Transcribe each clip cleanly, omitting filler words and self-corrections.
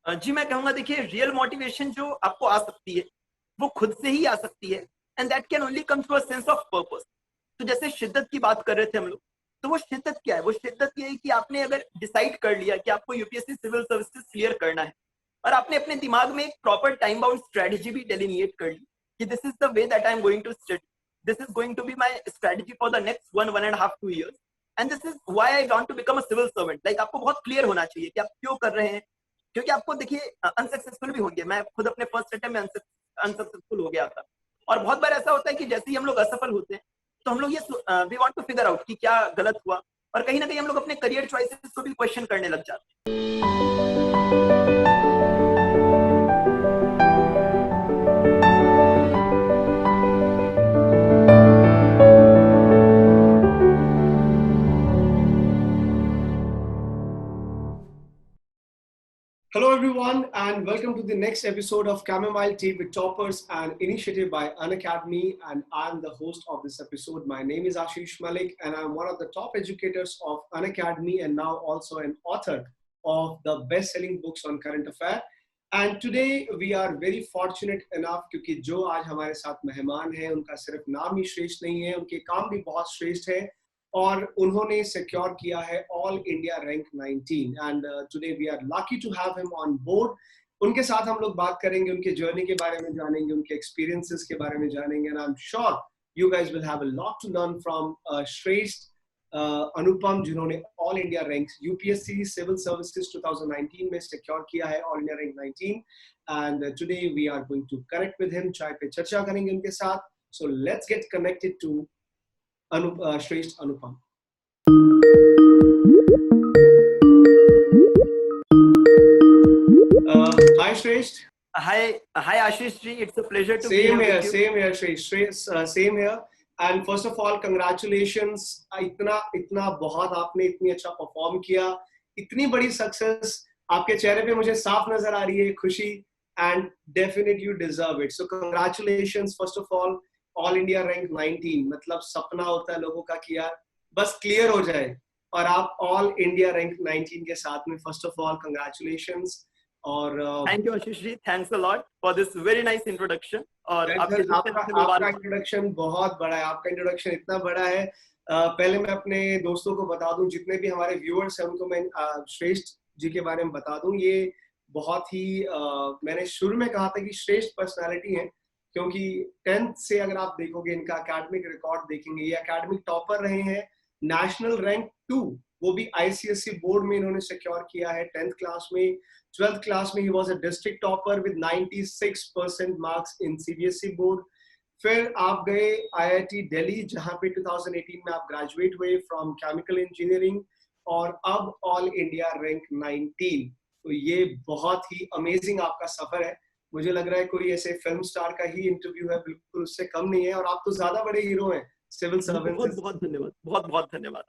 जी मैं कहूंगा, देखिए रियल मोटिवेशन जो आपको आ सकती है वो खुद से ही आ सकती है, and that can only come through a sense of purpose. तो जैसे शिद्दत की बात कर रहे थे हम लोग, तो वो शिद्दत क्या है? वो शिद्दत ये है कि आपने अगर डिसाइड कर लिया कि आपको यूपीएससी सिविल सर्विसेज क्लियर करना है, और आपने अपने दिमाग में एक प्रॉपर टाइम बाउंड स्ट्रेटेजी भी डेलिनिएट कर ली कि this is the way that I am going to study, this is going to be my strategy for the next 1.5 to 2 years, and this is why I want to become a civil servant. Like आपको बहुत clear होना चाहिए कि आप क्यों कर रहे हैं, क्योंकि आपको देखिए अनसक्सेसफुल भी होंगे। मैं खुद अपने फर्स्ट अटेम्प्ट में अनसक्सेसफुल हो गया था, और बहुत बार ऐसा होता है कि जैसे ही हम लोग असफल होते हैं तो हम लोग ये we want to figure out कि क्या गलत हुआ, और कहीं ना कहीं हम लोग अपने करियर चॉइसेस को भी क्वेश्चन करने लग जाते हैं। Hello, everyone, and welcome to the next episode of Chamomile Tea with Toppers, an initiative by Unacademy. And I'm the host of this episode. My name is Ashish Malik, and I'm one of the top educators of Unacademy and now also an author of the best-selling books on current affairs. And today we are very fortunate enough क्योंकि जो आज हमारे साथ मेहमान हैं उनका सिर्फ नाम ही श्रेष्ठ नहीं है, उनके काम भी बहुत श्रेष्ठ है और उन्होंने सिक्योर किया है all India rank 19 and today we are lucky to have him on board. उनके साथ हम लोग बात करेंगे, उनके जर्नी के बारे में जानेंगे, उनके एक्सपीरियंसेस के बारे में जानेंगे and I am sure you guys will have a lot to learn from Shreshth Anupam, जिन्होंने all India rank UPSC civil services 2019 में सिक्योर किया है all India rank 19 and today we are going to connect with him, चाय पे चर्चा करेंगे उनके साथ। So let's get connected to Shreshth Anupam. Hi Shresh. Hi Ashish ji, it's a pleasure to be Same here here, with you. same here Shresh, same here. And first of all, congratulations. इतना बहुत आपने इतनी अच्छा परफॉर्म किया, इतनी बड़ी success आपके चेहरे पे मुझे साफ नजर आ रही है खुशी, and definitely you deserve it. So congratulations first of all India rank 19 मतलब सपना होता है लोगों का कि यार बस क्लियर हो जाए, और आप ऑल इंडिया रैंक 19 के साथ में फर्स्ट ऑफ ऑल कंग्रेचुलेशंस। और thank you Ashish ji, thanks a lot for this very nice introduction, और आपके आपका इंट्रोडक्शन बहुत बड़ा है, आपका इंट्रोडक्शन इतना बड़ा है। पहले मैं अपने दोस्तों को बता दूं, जितने भी हमारे व्यूअर्स हैं उनको मैं श्रेष्ठ जी के बारे में बता दूं। ये बहुत ही मैंने शुरू में कहा था कि श्रेष्ठ पर्सनालिटी है, क्योंकि 10th से अगर आप देखोगे इनका एकेडमिक रिकॉर्ड देखेंगे, ये एकेडमिक टॉपर रहे हैं, नेशनल रैंक 2 वो भी आईसीएससी बोर्ड में इन्होंने सिक्योर किया है 10th क्लास में। 12th क्लास में he was a district topper with 96% marks in CBSE board. फिर आप गए आईआईटी दिल्ली, जहां पे 2018 में आप ग्रेजुएट हुए फ्रॉम केमिकल इंजीनियरिंग, और अब ऑल इंडिया रैंक 19। तो ये बहुत ही अमेजिंग आपका सफर है। मुझे लग रहा है कोई ऐसे फिल्म स्टार का ही इंटरव्यू है, बिल्कुल उससे कम नहीं है, और आप तो ज्यादा बड़े हीरो हैं सिविल सर्वेंट। बहुत बहुत धन्यवाद, बहुत बहुत धन्यवाद।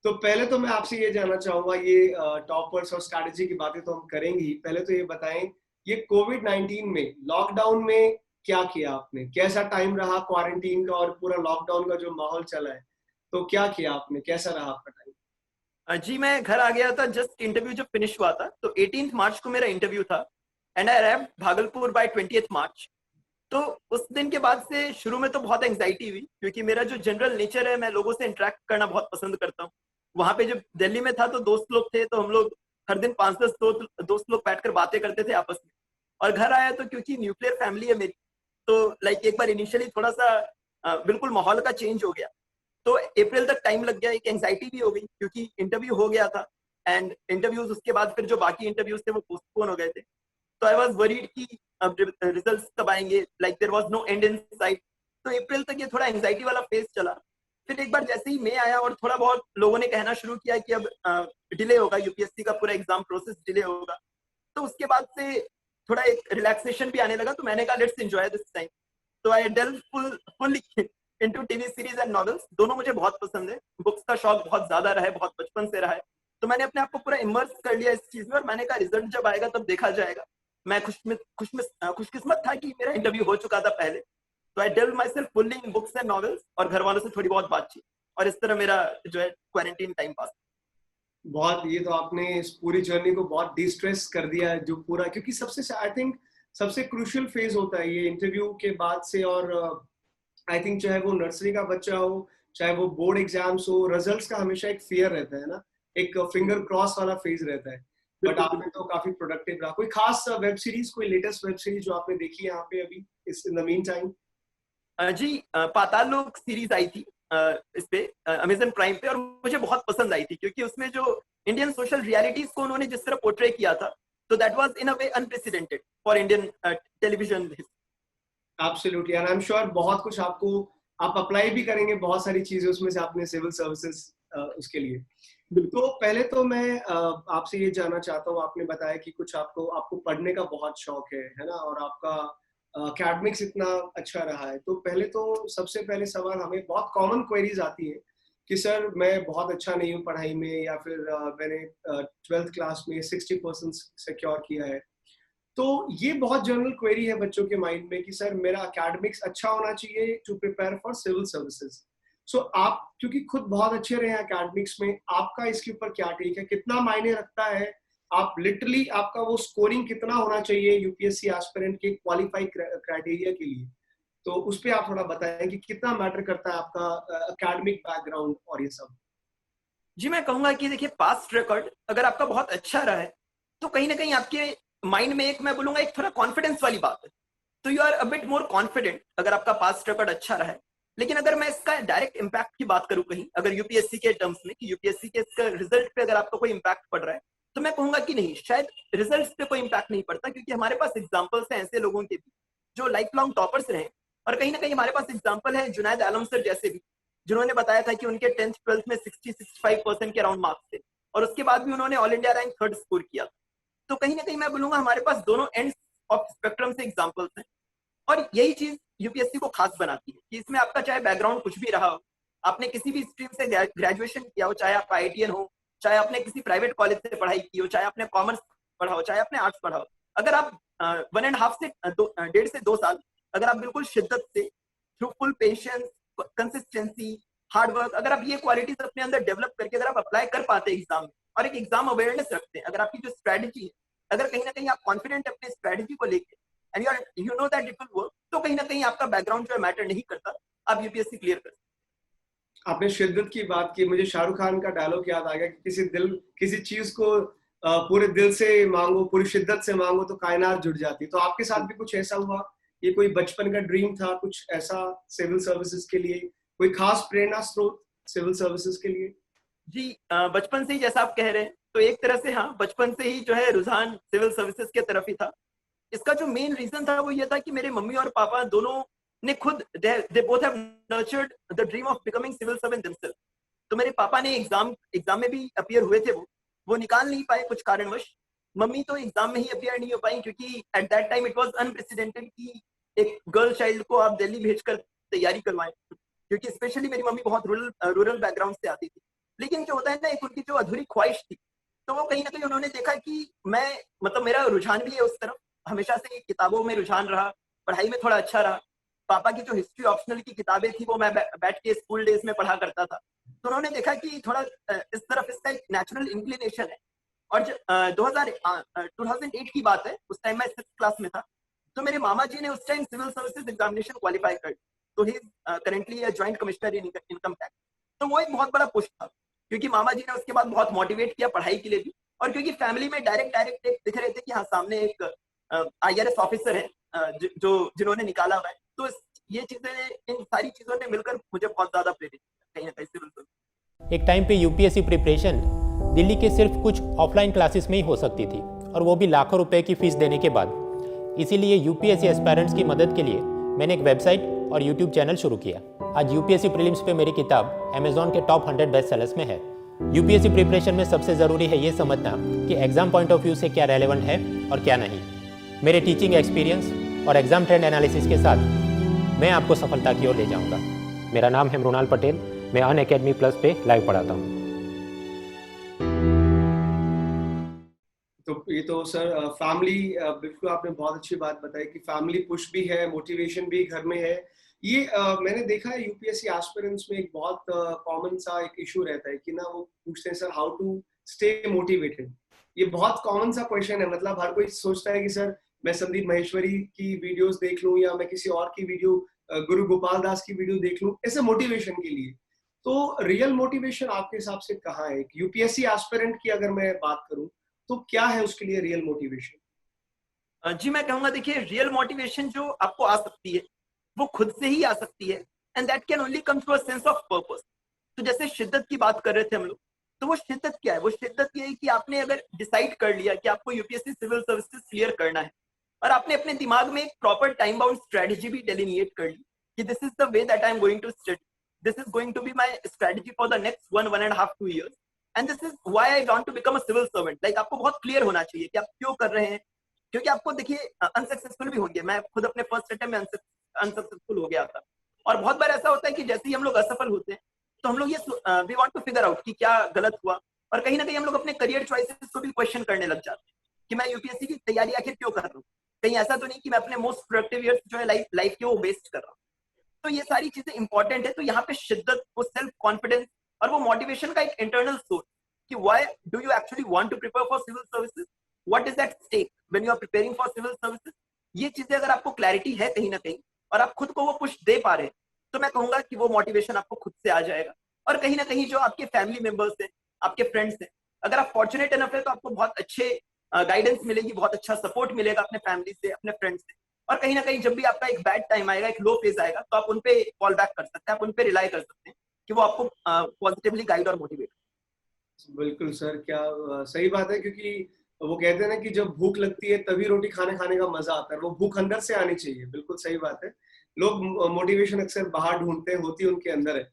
तो पहले तो मैं आपसे ये जानना चाहूंगा, ये टॉपर्स और स्ट्रैटेजी की बातें तो हम करेंगे ही, पहले तो ये बताएं ये कोविड-19 में लॉकडाउन में क्या किया आपने, कैसा टाइम रहा क्वारंटीन का और पूरा लॉकडाउन का जो माहौल चला है, तो क्या किया आपने, कैसा रहा आपका टाइम? जी मैं घर आ गया था, जस्ट इंटरव्यू जब फिनिश हुआ था तो 18th मार्च को मेरा इंटरव्यू था, and I arrived Bhagalpur by 20th March. तो उस दिन के बाद से शुरू में तो बहुत एंग्जाइटी हुई, क्योंकि मेरा जो जनरल नेचर है, मैं लोगों से इंटरेक्ट करना बहुत पसंद करता हूँ। वहां पे जब दिल्ली में था तो दोस्त लोग थे, तो हम लोग हर दिन 5-10 दोस्त लोग बैठकर बातें करते थे आपस में। और घर आया तो क्योंकि न्यूक्लियर फैमिली है मेरी, तो लाइक एक बार इनिशियली थोड़ा सा बिल्कुल माहौल का चेंज हो गया। तो अप्रैल तक टाइम लग गया, एक एंग्जाइटी भी हो गई क्योंकि इंटरव्यू हो गया था, एंड इंटरव्यूज उसके बाद फिर जो बाकी इंटरव्यूज थे वो पोस्टपोन हो गए थे। तो आई वाज वरीड कि अब रिजल्ट्स कब आएंगे, like there was no end in sight. तो अप्रैल तक ये थोड़ा एंग्जाइटी वाला फेज चला। फिर एक बार जैसे ही मई आया और थोड़ा बहुत लोगों ने कहना शुरू किया कि अब डिले होगा, यूपीएससी का पूरा एग्जाम प्रोसेस डिले होगा, तो उसके बाद से थोड़ा एक रिलैक्सेशन भी आने लगा। तो मैंने कहा लेट्स एंजॉय दिस टाइम। तो I delve fully into TV series and novels, दोनों मुझे बहुत पसंद है। बुक्स का शौक बहुत ज्यादा रहा है, बहुत बचपन से रहा है। तो मैंने अपने आप को पूरा इमर्स कर लिया इस चीज में, और मैंने कहा रिजल्ट जब आएगा तब देखा जाएगा। मैं खुशकिस्मत था कि मेरा इंटरव्यू हो चुका था पहले। तो I delve myself fully in books and novels, और घर वालों से थोड़ी बहुत बातचीत, और इस तरह मेरा जो है क्वारंटीन टाइम पास। बहुत, ये तो आपने इस पूरी जर्नी को बहुत डिस्ट्रेस कर दिया है, जो पूरा, क्योंकि सबसे आई थिंक सबसे क्रूशियल फेज होता है ये इंटरव्यू के बाद से। और आई थिंक चाहे वो नर्सरी का बच्चा हो, चाहे वो बोर्ड एग्जाम्स हो, रिजल्ट्स का हमेशा एक फियर रहता है ना, एक फिंगर क्रॉस वाला फेज रहता है। बट बिल्कुल आपने बिल्कुल। तो काफी प्रोडक्टिव रहा। कोई खास वेब सीरीज, कोई लेटेस्ट वेब सीरीज जो आपने देखी है यहाँ पे अभी इस इन द मीन टाइम? जी, पाताल लोक सीरीज आई थी इस पे अमेजन प्राइम पे, और मुझे बहुत पसंद आई थी क्योंकि उसमें जो इंडियन सोशल रियलिटीज को उन्होंने जिस तरह पोर्ट्रे किया था, तो that was in a way unprecedented for Indian television. Absolutely, and I am sure बहुत कुछ आपको, आप अप्लाई भी करेंगे बहुत सारी चीजें उसमें से, आपने सिविल सर्विसेज उसके लिए। बिल्कुल। तो पहले तो मैं आपसे ये जानना चाहता हूँ, आपने बताया कि कुछ आपको आपको पढ़ने का बहुत शौक है ना, और आपका एकेडमिक्स इतना अच्छा रहा है। तो पहले तो सबसे पहले सवाल, हमें बहुत कॉमन क्वेरीज आती है कि सर मैं बहुत अच्छा नहीं हूँ पढ़ाई में, या फिर मैंने 12th क्लास में 60% सिक्योर किया है। तो ये बहुत जनरल क्वेरी है बच्चों के माइंड में कि सर मेरा एकेडमिक्स अच्छा होना चाहिए to prepare for civil services. So आप क्योंकि खुद बहुत अच्छे रहे हैं एकेडमिक्स में, आपका इसके ऊपर क्या टेक है, कितना मायने रखता है, आप लिटरली आपका वो स्कोरिंग कितना होना चाहिए यूपीएससी एस्पिरेंट के क्वालिफाई क्राइटेरिया के लिए? तो उस पर आप थोड़ा बताएं कि कितना मैटर करता है आपका एकेडमिक बैकग्राउंड और ये सब। जी, मैं कहूंगा कि देखिए, पास्ट रिकॉर्ड अगर आपका बहुत अच्छा रहा है, तो कहीं ना कहीं आपके माइंड में एक, मैं बोलूंगा, एक थोड़ा कॉन्फिडेंस वाली बात है। तो you are a bit more confident अगर आपका पास्ट रिकॉर्ड अच्छा रहा है। लेकिन अगर मैं इसका डायरेक्ट इम्पैक्ट की बात करूं, कहीं अगर यूपीएससी के टर्म्स में, कि यूपीएससी के इसका रिजल्ट पे अगर आपको कोई इम्पैक्ट पड़ रहा है, तो मैं कहूंगा कि नहीं, शायद रिजल्ट पे कोई इम्पैक्ट नहीं पड़ता, क्योंकि हमारे पास एग्जाम्पल्स हैं ऐसे लोगों के भी जो लाइफ लॉन्ग टॉपर्स रहे। और कहीं ना कहीं हमारे पास एग्जाम्पल है जुनैद आलम सर जैसे भी, जिन्होंने बताया था कि उनके 10th 12th में 60-65% के अराउंड मार्क्स थे, और उसके बाद भी उन्होंने all India rank 3rd score किया। तो कहीं ना कहीं मैं बोलूंगा हमारे पास दोनों एंड्स ऑफ स्पेक्ट्रम से एग्जांपल्स हैं। और यही चीज यूपीएससी को खास बनाती है कि इसमें आपका चाहे बैकग्राउंड कुछ भी रहा हो, आपने किसी भी स्ट्रीम से ग्रेजुएशन किया हो, चाहे आप आईआईटीएन हो, चाहे आपने किसी प्राइवेट कॉलेज से पढ़ाई की हो, चाहे आपने कॉमर्स पढ़ा हो, चाहे आपने आर्ट्स पढ़ा हो, अगर आप 1.5 से 1.5 से 2 साल अगर आप बिल्कुल शिद्दत से, through full patience, consistency, hard work, अगर आप ये क्वालिटीज अपने अंदर डेवलप करके अगर आप अप्लाई कर पाते हैं एग्जाम में, और एक एग्जाम अवेयरनेस रखते हैं, अगर आपकी जो स्ट्रेटजी है, अगर कहीं ना कहीं आप कॉन्फिडेंट अपने स्ट्रेटजी को लेकर, and you know that it will work, तो कहीं ना कहीं आपका बैकग्राउंड जो है मैटर नहीं करता, आप यूपीएससी क्लियर कर सकते आपने शिद्दत की बात की, मुझे शाहरुख खान का डायलॉग याद आ गया कि किसी चीज को पूरे दिल से मांगो, पूरी शिद्दत से मांगो तो कायनात जुड़ जाती है। तो आपके साथ हैं। भी कुछ ऐसा हुआ? ये कोई बचपन का ड्रीम था कुछ ऐसा सिविल सर्विसेज के लिए? कोई खास प्रेरणा स्रोत सिविल सर्विसेज के लिए? जी, बचपन से ही जैसा आप कह रहे हैं, तो एक तरह से हाँ, बचपन से ही जो है रुझान सिविल सर्विसेज की तरफ ही था। इसका जो मेन रीजन था वो ये था कि मेरे मम्मी और पापा दोनों ने खुद, they both have nurtured the dream of becoming civil servant themselves. तो मेरे पापा ने एग्जाम में भी अपीयर हुए थे, वो निकाल नहीं पाए कुछ कारणवश। मम्मी तो एग्जाम में ही अपीयर नहीं हो पाई, क्योंकि at that time it was unprecedented कि एक गर्ल चाइल्ड को आप दिल्ली भेजकर तैयारी करवाएं, क्योंकि स्पेशली मेरी मम्मी बहुत रूरल बैकग्राउंड से आती थी। लेकिन जो होता है ना, एक उनकी जो अधूरी ख्वाहिश थी, तो वो कहीं ना कहीं उन्होंने देखा कि मैं, मतलब मेरा रुझान भी है उस तरफ, हमेशा से किताबों में रुझान रहा, पढ़ाई में थोड़ा अच्छा रहा। पापा की जो हिस्ट्री ऑप्शनल की किताबें थी वो मैं बैठ के स्कूल डेज में पढ़ा करता था। तो उन्होंने देखा कि थोड़ा इस तरफ इसका एक नेचुरल इंक्लिनेशन है। और 2008 की बात है, उस टाइम मैं 6th क्लास में था। तो मेरे मामा जी ने उस time civil services examination qualify कर, तो ही currently joint commissioner in income tax. तो वो एक बहुत बड़ा पुश था, क्योंकि मामा जी ने उसके बाद बहुत मोटिवेट किया पढ़ाई के लिए भी, और क्योंकि फैमिली में डायरेक्ट दिख रहे थे कि हाँ, सामने एक आईआरएस ऑफिसर है जो जिन्होंने निकाला हुआ है। तो ये चीजें, इन सारी चीजों ने मिलकर मुझे बहुत ज्यादा प्रेरित किया कहीं ना कहीं सिविल सर्विस। एक टाइम पे यूपीएससी प्रिपरेशन दिल्ली के सिर्फ कुछ ऑफलाइन क्लासेस में ही हो सकती थी, और वो भी लाखों रुपए की फीस देने के बाद। इसीलिए यूपीएससी एस्पायरेंट्स की मदद के लिए मैंने एक वेबसाइट और यूट्यूब चैनल शुरू किया। आज यूपीएससी प्रीलिम्स पे मेरी किताब अमेजॉन के टॉप 100 बेस्ट सेलर्स में है। यूपीएससी प्रिपरेशन में सबसे ज़रूरी है ये समझना कि एग्जाम पॉइंट ऑफ व्यू से क्या रेलेवेंट है और क्या नहीं। मेरे टीचिंग एक्सपीरियंस और एग्जाम ट्रेंड एनालिसिस के साथ मैं आपको सफलता की ओर ले जाऊंगा। मेरा नाम है मृणाल पटेल, मैं अनअकैडमी प्लस पे लाइव पढ़ाता हूँ। तो ये तो सर फैमिली, बिल्कुल आपने बहुत अच्छी बात बताई कि फैमिली पुश भी है, मोटिवेशन भी घर में है। ये मैंने देखा है यूपीएससी एस्पिरेंट्स में एक बहुत कॉमन सा एक इशू रहता है कि ना, वो पूछते हैं sir how to stay motivated? ये बहुत कॉमन सा क्वेश्चन है, मतलब हर कोई सोचता है कि सर मैं संदीप महेश्वरी की वीडियोस देख लूं या मैं किसी और की वीडियो, गुरु गोपाल दास की वीडियो देख लूं ऐसे मोटिवेशन के लिए। तो रियल मोटिवेशन आपके हिसाब से कहाँ है? यूपीएससी एस्पिरेंट की अगर मैं बात करूं तो क्या है उसके लिए रियल मोटिवेशन? जी मैं कहूंगा, देखिए रियल मोटिवेशन जो आपको आ सकती है वो खुद से ही आ सकती है, and that can only come through a sense of purpose. तो जैसे शिद्दत की बात कर रहे थे हम लोग, तो वो शिद्दत क्या है? वो शिद्दत ये है कि आपने अगर डिसाइड कर लिया कि आपको यूपीएससी सिविल सर्विसेज क्लियर करना है, और आपने अपने दिमाग में एक प्रॉपर टाइम बाउंड स्ट्रेटेजी भी डेलिनिएट कर ली कि this is the way that I am going to study, this is going to be my strategy for the next 1.5 2 years, and this is why I want to become a civil servant. Like आपको बहुत clear होना चाहिए कि आप क्यों कर रहे हैं, क्योंकि आपको देखिए अनसक्सेसफुल भी होंगे। मैं खुद अपने फर्स्ट अटेम्प्ट में अनसक्सेसफुल हो गया था, और बहुत बार ऐसा होता है कि जैसे ही हम लोग असफल होते हैं तो हम लोग ये we want to figure out कि क्या गलत हुआ, और कहीं ना कहीं हम लोग अपने करियर चॉइसेस को भी क्वेश्चन करने लग जाते हैं कि मैं यूपीएससी की तैयारी आखिर क्यों कर रहा हूँ, कहीं ऐसा तो नहीं कि मैं अपने मोस्ट प्रोडक्टिव ईयर्स जो है लाइफ के वो वेस्ट कर रहा हूँ। तो ये सारी चीजें इंपॉर्टेंट है। तो यहाँ पे शिद्दत, वो सेल्फ कॉन्फिडेंस और वो मोटिवेशन का एक इंटरनल सोर्स कि why do you actually want to prepare for civil services, what is at stake when you are preparing for civil services. ये चीजें अगर आपको क्लैरिटी है कहीं ना कहीं और आप खुद को वो पुश दे पा रहे हैं, तो मैं कहूंगा कि वो मोटिवेशन आपको खुद से आ जाएगा। और कहीं ना कहीं जो आपके फैमिली मेंबर्स हैं, आपके फ्रेंड्स हैं, अगर आप फॉर्चुनेट इनफ है तो आपको बहुत अच्छे गाइडेंस मिलेगी, बहुत अच्छा सपोर्ट मिलेगा अपने फैमिली से, अपने फ्रेंड्स से। और कहीं ना कहीं जब भी आपका एक बैड टाइम आएगा, एक लो फेज आएगा, तो आप उन पे फॉल बैक कर सकते हैं, आप उन पे रिलाई कर सकते हैं कि वो आपको पॉजिटिवली गाइड और मोटिवेट। बिल्कुल सर, क्या सही बात है, क्योंकि वो कहते हैं ना कि जब भूख लगती है तभी रोटी खाने का मजा आता है, वो भूख अंदर से आनी चाहिए। बिल्कुल सही बात है। लोग मोटिवेशन अक्सर बाहर ढूंढते हैं, होती उनके अंदर है।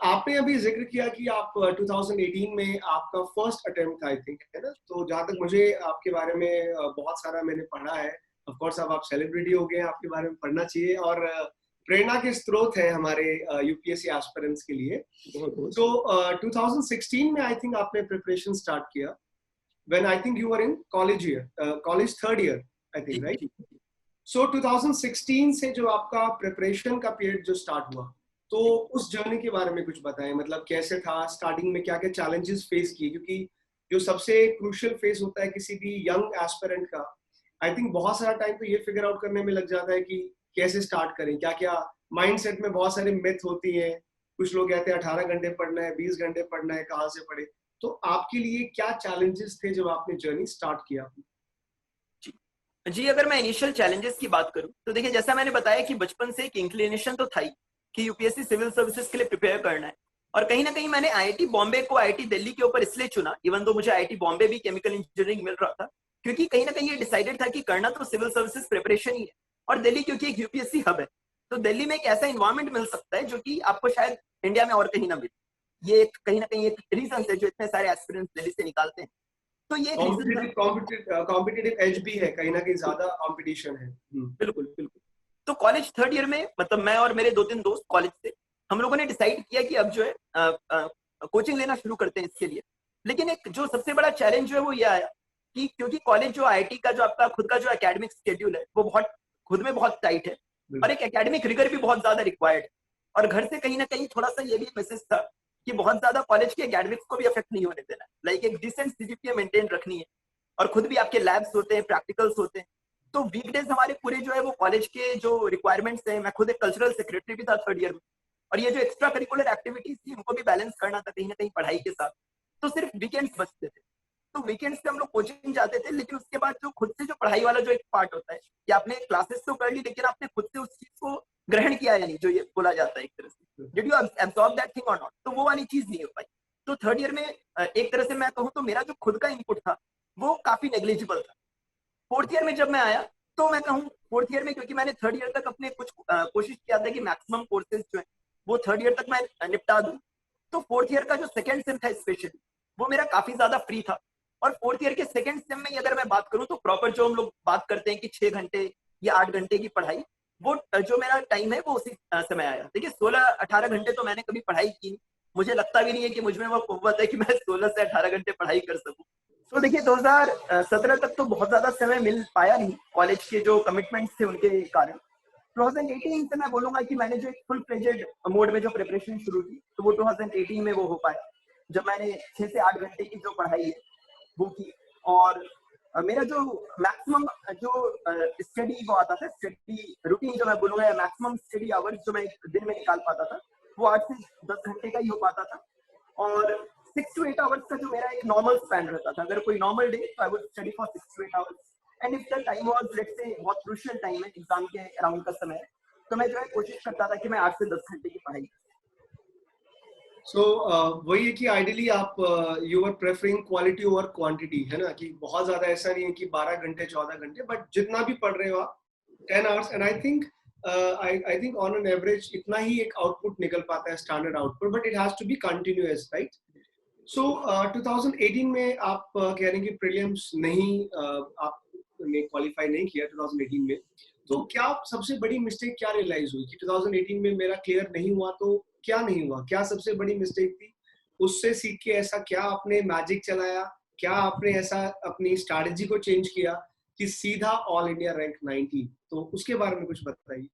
आपने अभी जिक्र किया कि आप 2018 में आपका फर्स्ट अटेम्प्ट आई थिंक है ना, तो जहां तक मुझे आपके बारे में बहुत सारा मैंने पढ़ा है। ऑफ कोर्स अब आप सेलिब्रिटी हो गए हैं, आपके बारे में पढ़ना चाहिए, और प्रेरणा के स्रोत है हमारे यूपीएससी एस्पिरेंट्स के लिए। तो 2016 में आई थिंक आपने प्रिपरेशन स्टार्ट किया, when I think you were in college year, college third year, I think, right? So 2016 से जो आपका प्रिपरेशन का पीरियड जो स्टार्ट हुआ, तो उस जर्नी के बारे में कुछ बताएं। मतलब कैसे था, स्टार्टिंग में क्या क्या चैलेंजेस फेस किए, क्योंकि जो सबसे क्रूशियल फेस होता है किसी भी यंग एस्पिरेंट का, आई थिंक बहुत सारा टाइम तो ये फिगर आउट करने में लग जाता है कि कैसे स्टार्ट करें, क्या क्या माइंडसेट में बहुत सारे मिथ होती हैं। कुछ लोग कहते हैं 18 घंटे पढ़ना है, 20 घंटे पढ़ना है, कहाँ से पढ़े। तो आपके लिए क्या चैलेंजेस थे जब आपने जर्नी स्टार्ट किया? जी अगर मैं इनिशियल चैलेंजेस की बात करूं तो देखिए, जैसा मैंने बताया कि बचपन से एक इंक्लिनेशन तो था ही कि यूपीएससी सिविल सर्विसेज के लिए प्रिपेयर करना है। और कहीं ना कहीं मैंने आईआईटी बॉम्बे को आईआईटी दिल्ली के ऊपर इसलिए चुना, इवन दो मुझे आईआईटी बॉम्बे भी केमिकल इंजीनियरिंग मिल रहा था, क्योंकि कहीं ना कहीं ये डिसाइडेड था कि करना तो सिविल सर्विसेज प्रिपरेशन ही है, और दिल्ली क्योंकि एक यूपीएससी हब है, तो दिल्ली में एक ऐसा इन्वायरमेंट मिल सकता है जो कि आपको शायद इंडिया में और कहीं ना मिले। ये एक कहीं ना कहीं एक रीजन है जो इतने सारे एस्पिरेंट्स दिल्ली से निकालते हैं। तो ये कॉम्पिटिटिव एज भी है, कहीं ना कहीं ज्यादा कंपटीशन है। बिल्कुल बिल्कुल। तो कॉलेज थर्ड ईयर में, मतलब मैं और मेरे 2-3 दोस्त कॉलेज से, हम लोगों ने डिसाइड किया कि अब जो है कोचिंग लेना शुरू करते हैं इसके लिए। लेकिन एक जो सबसे बड़ा चैलेंज जो है वो ये आया कि क्योंकि कॉलेज जो आईआईटी का जो आपका खुद का जो एकेडमिक शेड्यूल है वो बहुत खुद में बहुत टाइट है, और एक एकेडमिक रिगर भी बहुत ज्यादा रिक्वायर्ड है। और घर से कहीं ना कहीं थोड़ा सा ये भी मैसेज था कि बहुत ज्यादा कॉलेज के एकेडमिक्स को भी अफेक्ट नहीं होने देना है, लाइक एक डिसेंट सीजीपीए मेंटेन रखनी है, और खुद भी आपके लैब्स होते हैं, प्रैक्टिकल्स होते हैं। तो वीकडेज हमारे पूरे जो है वो कॉलेज के जो रिक्वायरमेंट्स हैं, मैं खुद एक कल्चरल सेक्रेटरी भी था थर्ड ईयर में, और ये जो एक्स्ट्रा करिकुलर एक्टिविटीज थी उनको भी बैलेंस करना था कहीं ना कहीं पढ़ाई के साथ। तो सिर्फ वीकेंड्स बचते थे, तो वीकेंड्स पे हम लोग कोचिंग जाते थे। लेकिन उसके बाद जो खुद से जो पढ़ाई वाला जो एक पार्ट होता है कि आपने क्लासेस तो कर ली, लेकिन आपने खुद से उस चीज को ग्रहण किया या नहीं, जो ये बोला जाता है एक तरह से, did you absorb that thing और नॉट, तो वो वाली चीज नहीं हो पाई। तो थर्ड ईयर में एक तरह से मैं कहूँ तो मेरा जो खुद का इनपुट था वो काफी नेग्लिजिबल था। फोर्थ ईयर में जब मैं आया तो मैं कहूँ फोर्थ ईयर में, क्योंकि मैंने थर्ड ईयर तक अपने कुछ कोशिश किया था कि मैक्सिमम कोर्सेज जो है वो थर्ड ईयर तक मैं निपटा दूं, तो फोर्थ ईयर का जो सेकंड सेम था स्पेशली वो मेरा काफी ज्यादा फ्री था। और फोर्थ ईयर के सेकंड सेम में अगर मैं बात करूं तो प्रॉपर जो हम लोग बात करते हैं कि 6 घंटे या 8 घंटे की पढ़ाई, वो जो मेरा टाइम है वो उसी समय आया। देखिए 16-18 घंटे तो मैंने कभी पढ़ाई की नहीं, मुझे लगता भी नहीं है कि मुझमें वो कुव्वत है कि मैं 16 से 18 घंटे पढ़ाई कर सकूं। तो देखिए 2017 तक तो बहुत ज्यादा समय मिल पाया नहीं, कॉलेज के जो कमिटमेंट्स थे उनके कारण। 2018 से मैं बोलूंगा कि मैंने जो एक फुल फ्लेजेड मोड में जो प्रिपरेशन शुरू की तो वो 2018 में वो हो पाया। जब मैंने 6 से 8 घंटे की जो पढ़ाई है वो की, और मेरा जो मैक्सिमम जो स्टडी वो आता था, स्टडी रूटीन जो मैं बोलूंगा, या मैक्सिमम स्टडी आवर्स जो मैं दिन में निकाल पाता था, वो 8 से 10 घंटे का ही हो पाता था। और 6 to 8 आवर्स का जो मेरा एक नॉर्मल स्पैन रहता था। अगर कोई नॉर्मल डे, तो I would study for 6 to 8 hours, and if the time was let's say बहुत क्रूशियल टाइम है, एग्जाम के अराउंड का समय है, तो मैं जो है कोशिश करता था कि मैं 8 से 10 घंटे की पढ़ाई। सो वही है कि आइडियली आप you are preferring quality over quantity, है ना, कि बहुत ज्यादा ऐसा नहीं है कि 12 घंटे 14 घंटे, बट जितना भी पढ़ रहे हो आप 10 hours, and I think on an average इतना ही एक आउटपुट निकल पाता है, standard output, but it has to be continuous, right? So 2018 में आप कह रहे हैं कि प्रीलिम्स नहीं, आपने क्वालिफाई नहीं किया 2018 में, तो क्या सबसे बड़ी मिस्टेक क्या रियलाइज हुई कि 2018 में मेरा क्लियर नहीं हुआ? तो क्या नहीं हुआ, क्या सबसे बड़ी मिस्टेक थी? उससे सीख के ऐसा क्या आपने मैजिक चलाया, क्या आपने ऐसा अपनी स्ट्रैटेजी को चेंज किया कि सीधा ऑल इंडिया रैंक 19? तो उसके बारे में कुछ बताइए।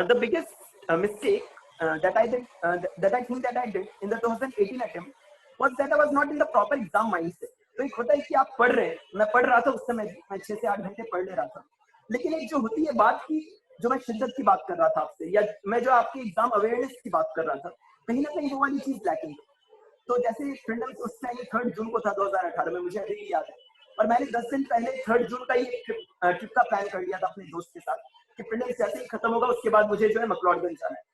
The biggest mistake that I did, that I think that I did in the 2018 attempt was that I was not in the proper exam mindset. तो एक होता है कि आप पढ़ रहे हैं, मैं पढ़ रहा था उस समय भी, मैं 6 से 8 घंटे पढ़ ले रहा था, लेकिन एक जो होती है बात की, जो मैं शिद्दत की बात कर रहा था आपसे, या मैं जो आपकी एग्जाम अवेयरनेस की बात कर रहा था, कहीं ना कहीं वो वाली चीज लैकिंग। तो जैसे प्रीलिम्स उस टाइम 3 जून को था 2018 में, मुझे अभी भी याद है, और मैंने 10 दिन पहले 3 जून का ही ट्रिप का प्लान कर लिया था अपने दोस्त के साथ कि प्रीलिम्स जैसे ही खत्म होगा उसके बाद मुझे जो है मकलौडगंज जाना है।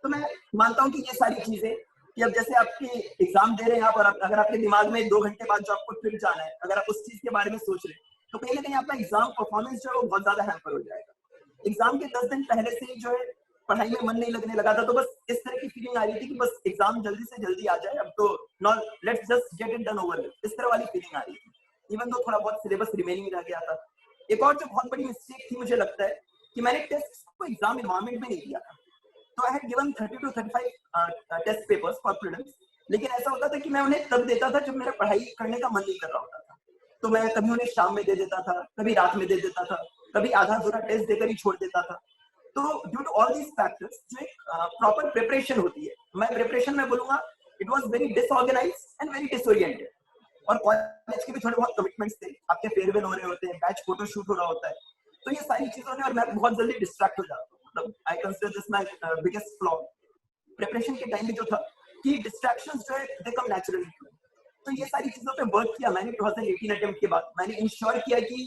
तो मैं मानता हूँ कि ये सारी चीजें, कि अब जैसे आपके एग्जाम दे रहे हैं आप, और अगर आपके दिमाग में 2 घंटे बाद जो आपको ट्रिप जाना है, अगर आप उस चीज के बारे में सोच रहे हैं, तो कहीं ना कहीं आपका एग्जाम परफॉर्मेंस जो है वो बहुत ज्यादा हैम्पर हो जाएगा। एग्जाम के 10 दिन पहले से ही जो है पढ़ाई में मन नहीं लगने लगा था, तो बस इस तरह की फीलिंग आ रही थी कि बस एग्जाम जल्दी से जल्दी आ जाए, अब तो not let's just get it done over, इस तरह वाली फीलिंग आ रही थी, इवन दो थोड़ा बहुत सिलेबस रिमेनिंग रह गया था। एक और जो बहुत बड़ी मिस्टेक थी मुझे लगता है कि मैंने टेस्ट को एग्जाम एनवायरमेंट में नहीं दिया था। तो I had given 30 to 35 test papers for prelims, लेकिन ऐसा होता था कि मैं उन्हें तब देता था जब मेरा पढ़ाई करने का मन नहीं कर रहा होता था। तो मैं कभी उन्हें शाम में दे देता था, कभी रात में दे देता था, कभी आधा अधूरा टेस्ट देकर ही छोड़ देता था। तो due to all these factors, जो एक प्रॉपर प्रिपरेशन होती है, मैं प्रिपरेशन में बोलूंगा it was very disorganised and very disoriented. और कॉलेज के भी थोड़े बहुत कमिटमेंट्स थे, आपके फेयरवेल हो रहे होते हैं, बैच फोटो शूट हो रहा होता है, तो ये सारी चीजों ने, और मैं बहुत जल्दी डिस्ट्रैक्ट हो जाता हूँ। मतलब I consider this my biggest flaw preparation के टाइम में, जो था कि डिस्ट्रैक्शंस जो है दे कम नेचुरली। तो ये सारी चीजों पे वर्क किया मैंने 2018 अटेम्प्ट के बाद। मैंने इंश्योर किया कि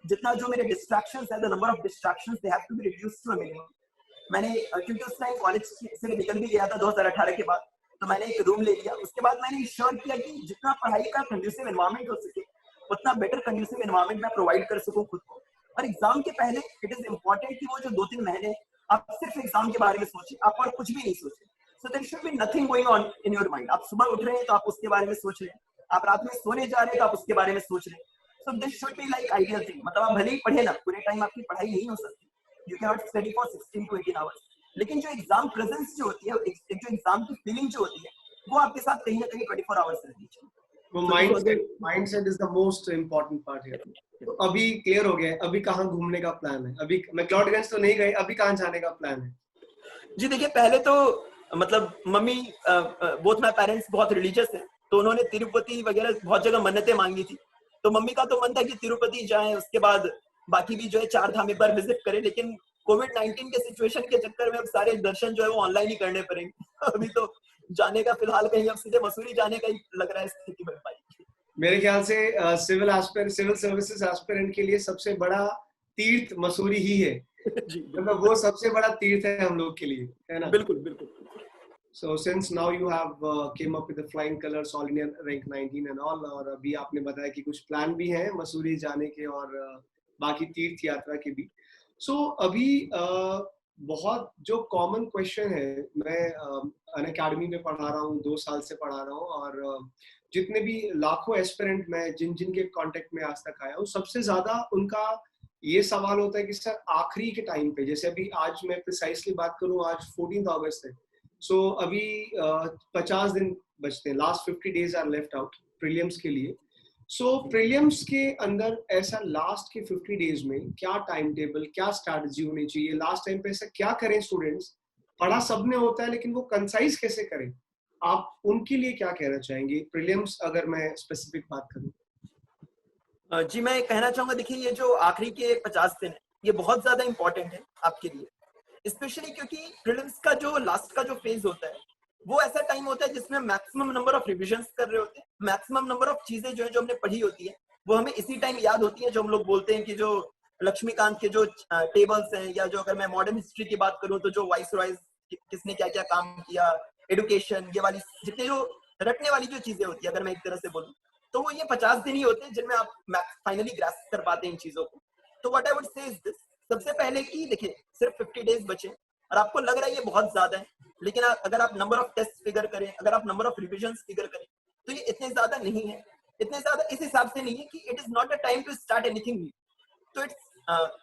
जितना जो मेरे डिस्ट्रैक्शंस है, the number of distractions they have to be reduced to a minimum. मैंने क्योंकि उस टाइम कॉलेज से निकल भी गया था 2018 के बाद, तो मैंने एक रूम ले लिया। उसके बाद मैंने इंश्योर किया कि जितना पढ़ाई का कंड्यूसिव एनवायरनमेंट हो सके, उतना बेटर कंड्यूसिव एनवायरनमेंट मैं प्रोवाइड कर सकूं खुद को। और एग्जाम के पहले इट इज इम्पोर्टेंट कि वो जो 2-3 महीने आप सिर्फ एग्जाम के बारे में सोचें, आप और कुछ भी नहीं सोचें। So there should be nothing going on in your mind. आप सुबह उठ रहे हैं तो आप उसके बारे में सोच रहे हैं, आप रात में सोने जा रहे हैं तो आप उसके बारे में सोच रहे हैं। So this should be like ideal thing. मतलब आप भले ही पढ़े ना, पूरे टाइम आपकी पढ़ाई नहीं हो सकती, you can not study for 16 to 18 hours, लेकिन जो एग्जाम प्रेजेंस जो होती है, एक जो एग्जाम की फीलिंग जो होती है, वो आपके साथ कहीं ना कहीं 24 आवर्स रहनी चाहिए। वो mindset is the most important part है। तो अभी क्लियर हो गया है, अभी कहाँ घूमने का प्लान है? अभी मैक्लोडगंज तो नहीं गए, अभी कहाँ जाने का प्लान है? जी देखिए, पहले तो मतलब मम्मी, बोथ माय पेरेंट्स बहुत रिलीजियस हैं, तो उन्होंने तिरुपति वगैरह बहुत जगह मन्नतें मांगी थी। तो मम्मी का तो मन था कि तिरुपति जाएं, उसके बाद बाकी भी जो है 4 धाम एक बार विजिट करें, लेकिन कोविड-19 के सिचुएशन के चक्कर में अब सारे दर्शन जो है वो ऑनलाइन ही करने पड़ेंगे। अभी तो जाने का फिलहाल कहीं अब सीधे मसूरी जाने का ही लग रहा है स्थिति बन पाई। मेरे ख्याल से सिविल सर्विसेज एस्पिरेंट के लिए सबसे बड़ा तीर्थ मसूरी ही है। जी मतलब वो सबसे बड़ा तीर्थ है हम लोग के लिए, है ना? बिल्कुल बिल्कुल। So since now you have came up with the flying colors, all India rank 19 and all, और अभी आपने बताया कि कुछ प्लान भी हैं मसूरी जाने के और बाकी तीर्थ यात्रा के भी। So अभी बहुत जो कॉमन क्वेश्चन है, मैं अनअकैडमी में पढ़ा रहा हूँ, 2 साल से पढ़ा रहा हूँ, और जितने भी लाखों एस्पिरेंट मैं जिनके कांटेक्ट में आज तक आया हूँ, सबसे ज्यादा उनका ये सवाल होता है कि सर आखिरी के टाइम पे, जैसे अभी आज मैं प्रिसाइसली बात करूँ, आज 14 अगस्त है, सो अभी 50 दिन बचते हैं, last 50 days are left out prelims के लिए। सो प्रीलिम्स के अंदर ऐसा लास्ट के 50 डेज में क्या टाइम टेबल, क्या स्ट्रैटेजी होनी चाहिए? लास्ट टाइम पे ऐसा क्या करें स्टूडेंट्स? पढ़ा सबने होता है लेकिन वो कंसाइज कैसे करें? आप उनके लिए क्या कहना चाहेंगे? प्रीलिम्स अगर मैं स्पेसिफिक बात करूं। जी मैं कहना चाहूंगा, देखिए ये जो आखिरी के 50 दिन है ये बहुत ज्यादा इंपॉर्टेंट है आपके लिए, स्पेशली क्योंकि प्रीलिम्स का जो लास्ट का जो फेज होता है वो ऐसा टाइम होता है जिसमें मैक्सिमम नंबर ऑफ रिविजन्स कर रहे होते हैं, मैक्सिमम नंबर ऑफ चीजें जो है जो हमने पढ़ी होती है वो हमें इसी टाइम याद होती है। जो हम लोग बोलते हैं कि जो लक्ष्मीकांत के जो टेबल्स हैं, या जो अगर मैं मॉडर्न हिस्ट्री की बात करूं तो जो वाइस रॉयज किसने क्या क्या काम किया, एडुकेशन, ये वाली जितने जो रटने वाली जो चीजें होती है अगर मैं एक तरह से बोलूं, तो वो ये 50 दिन ही होते हैं जिनमें आप फाइनली ग्रास्प कर पाते हैं इन चीजों को। तो व्हाट आई वुड से इज दिस, सबसे पहले कि देखिए सिर्फ 50 डेज बचे और आपको लग रहा है ये बहुत ज्यादा है, लेकिन अगर आप नंबर ऑफ टेस्ट फिगर करें, अगर आप नंबर ऑफ रिविजन्स फिगर करें, तो ये इतने ज्यादा नहीं है। इतने ज्यादा इस हिसाब से नहीं है कि it is not a time to start anything new. तो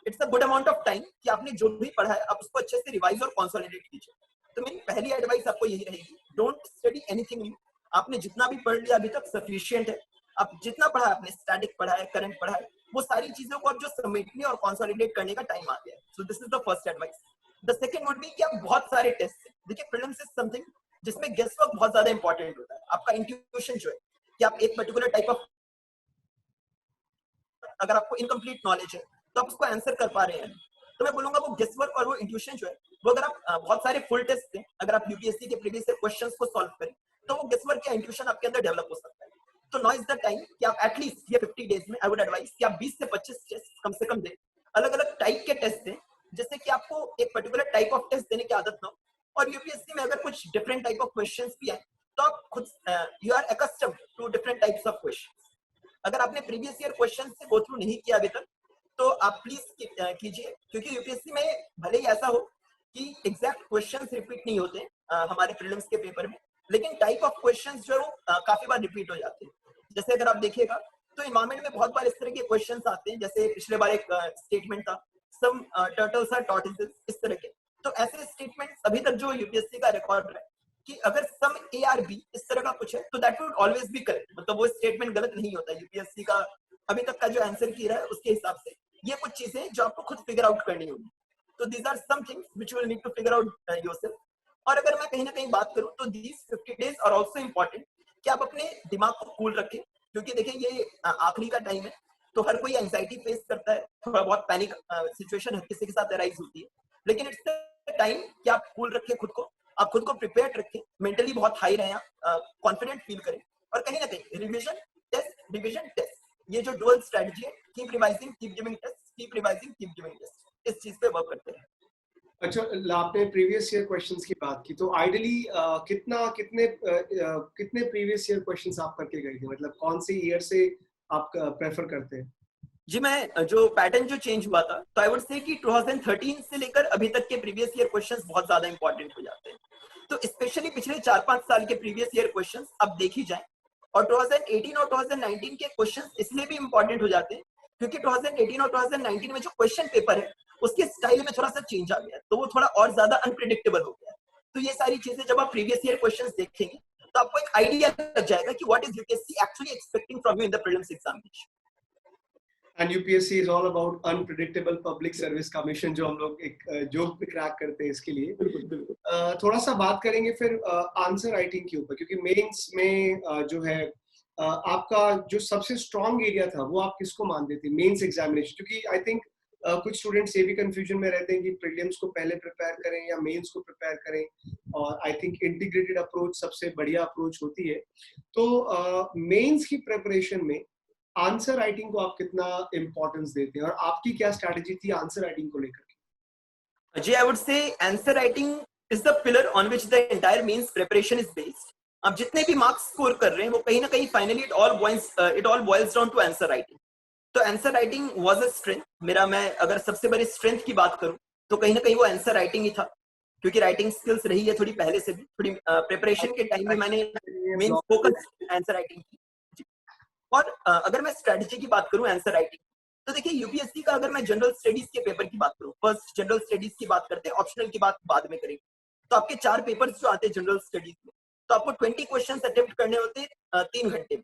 it's a good amount of time कि आपने जो भी पढ़ा है आप उसको अच्छे से रिवाइज और कंसोलिडेट कीजिए। तो मेरी पहली एडवाइस आपको यही रहेगी, डोंट स्टडी एनीथिंग न्यू। आपने जितना भी पढ़ लिया अभी तक सफिशिएंट है। आप जितना पढ़ा है, आपने स्टैटिक पढ़ा है, करंट पढ़ा है, वो सारी चीजों को अब जो समेटने और कंसोलिडेट करने का टाइम आ गया है। So this is the first advice. The second would be कि आप बहुत सारे टेस्ट, देखिए प्रीलिम्स इज समथिंग जिसमें गेस वर्क बहुत ज्यादा इंपॉर्टेंट होता है। आपका इंट्यूशन जो है कि आप एक पर्टिकुलर टाइप ऑफ, अगर आपको इनकम्प्लीट नॉलेज है तो आप उसको आंसर कर पा रहे हैं, तो मैं बोलूंगा वो गेस वर्क और वो इंट्यूशन जो है वो अगर आप बहुत सारे फुल टेस्ट दें, अगर आप यूपीएससी के प्रीवियस क्वेश्चंस को सॉल्व करें, तो वो गेस वर्क या इंट्यूशन आपके अंदर डेवलप हो सकता है। तो नाउ इज द टाइम कि आप एटलीस्ट ये 50 डेज में आई वुड एडवाइस कि आप 20 से 25 टेस्ट कम से कम दें, अलग अलग टाइप के टेस्ट दें, जिससे कि आपको एक पर्टिकुलर टाइप ऑफ टेस्ट देने की आदत ना हो। और यूपीएससी में अगर कुछ डिफरेंट टाइप ऑफ क्वेश्चंस भी आए तो आप खुद you are accustomed to different types of questions. अगर आपने प्रीवियस ईयर क्वेश्चन से गो थ्रू नहीं किया अभी तक, तो आप प्लीज कीजिए, क्योंकि यूपीएससी में भले ही ऐसा हो कि एग्जैक्ट क्वेश्चंस रिपीट नहीं होते हमारे प्रीलिम्स के पेपर में, लेकिन टाइप ऑफ क्वेश्चंस जो है वो काफी बार रिपीट हो जाते हैं। जैसे अगर आप देखिएगा तो एनवायरमेंट में बहुत बार इस तरह के क्वेश्चंस आते हैं, जैसे पिछले बार एक स्टेटमेंट था, सम टर्टल्स आर टॉर्टोइसेस, इस तरह के। तो ऐसे स्टेटमेंट्स अभी तक जो यूपीएससी का रिकॉर्ड है कि अगर सम ए आर बी इस तरह का कुछ है तो that would always be correct, मतलब वो स्टेटमेंट गलत नहीं होता यूपीएससी का अभी तक का जो आंसर की रहा है उसके हिसाब से। ये कुछ चीजें जो आपको खुद फिगर आउट करनी होगी। तो these are some things which you will need to figure out yourself. और अगर मैं कहीं ना कहीं बात करूं तो these 50 days are also important कि आप अपने दिमाग को कूल रखें, क्योंकि देखिए ये आखिरी का टाइम है, तो हर कोई एंजाइटी फेस करता है, थोड़ा बहुत पैनिक सिचुएशन हर किसी के साथ अराइज होती है, लेकिन इट्स द टाइम कि आप कूल रखें खुद को, आप खुद को प्रिपेयर्ड रखें, मेंटली बहुत हाई रहें, कॉन्फिडेंट फील करें, और कहीं ना कहीं रिवीजन टेस्ट, ये जो डुअल स्ट्रेटजी है, keep revising keep giving test, keep revising keep giving test, इस चीज पे वर्क करते हैं। अच्छा, आपने प्रीवियस ईयर क्वेश्चंस की बात की, तो आइडियली कितने प्रीवियस ईयर क्वेश्चंस आप करके गए थे, मतलब कौन से ईयर से आप प्रेफर करते हैं? जी मैं जो पैटर्न जो चेंज हुआ था, तो आई वुड से कि 2013 से लेकर अभी तक के प्रीवियस ईयर क्वेश्चंस बहुत ज्यादा इंपॉर्टेंट हो जाते हैं। तो स्पेशली पिछले 4-5 साल के प्रीवियस ईयर क्वेश्चंस अब देखी जाए, और 2018 और 2019 के क्वेश्चंस इसलिए भी इंपॉर्टेंट हो जाते हैं क्योंकि 2018 और 2019 में जो क्वेश्चन पेपर है उसके स्टाइल में थोड़ा सा चेंज आ गया, तो वो थोड़ा और ज्यादा अनप्रिडिक्टेबल हो गया। तो ये सारी चीजें जब आप प्रीवियस ईयर क्वेश्चंस देखेंगे तो आपको एक आइडिया लग जाएगा कि what is UPSC actually expecting from you in the prelims examination. And UPSC is all about unpredictable public service commission, जो हम लोग एक जोक भी क्रैक करते हैं इसके लिए। थोड़ा सा बात करेंगे फिर आंसर राइटिंग के ऊपर, क्योंकि मेंस में जो है आपका जो सबसे स्ट्रॉन्ग एरिया था वो आप किसको मानते थे मेंस एग्जामिनेशन? क्योंकि आई थिंक कुछ स्टूडेंट्स ये भी कंफ्यूजन में रहते हैं कि प्रीलिम्स को पहले प्रिपेयर करें या मेंस को प्रिपेयर करें, और आई थिंक इंटीग्रेटेड अप्रोच सबसे बढ़िया अप्रोच होती है। तो मेंस की प्रिपरेशन में आंसर राइटिंग को आप कितना इंपॉर्टेंस देते हैं, और आपकी क्या स्ट्रैटेजी थी आंसर राइटिंग को लेकर? जी I would say answer writing is the pillar on which the entire mains preparation is based. आप जितने भी मार्क्स स्कोर कर रहे हैं वो कहीं ना कहीं finally it all boils down to answer writing. तो answer writing was a strength मेरा। मैं अगर सबसे बड़ी स्ट्रेंथ की बात करूं तो कहीं ना कहीं वो आंसर राइटिंग ही था, क्योंकि राइटिंग स्किल्स रही है थोड़ी पहले से भी, थोड़ी प्रिपरेशन के टाइम में मैंने मेन फोकस आंसर राइटिंग की। और अगर मैं स्ट्रेटजी की बात करूं आंसर राइटिंग, तो देखिए यूपीएससी का अगर मैं जनरल स्टडीज के पेपर की बात करूं, फर्स्ट जनरल स्टडीज की बात करते हैं, ऑप्शनल की बात बाद में करेंगे। तो आपके 4 पेपर्स जो आते हैं जनरल स्टडीज में, तो आपको 20 क्वेश्चन अटेम्प्ट करने होते हैं 3 घंटे में,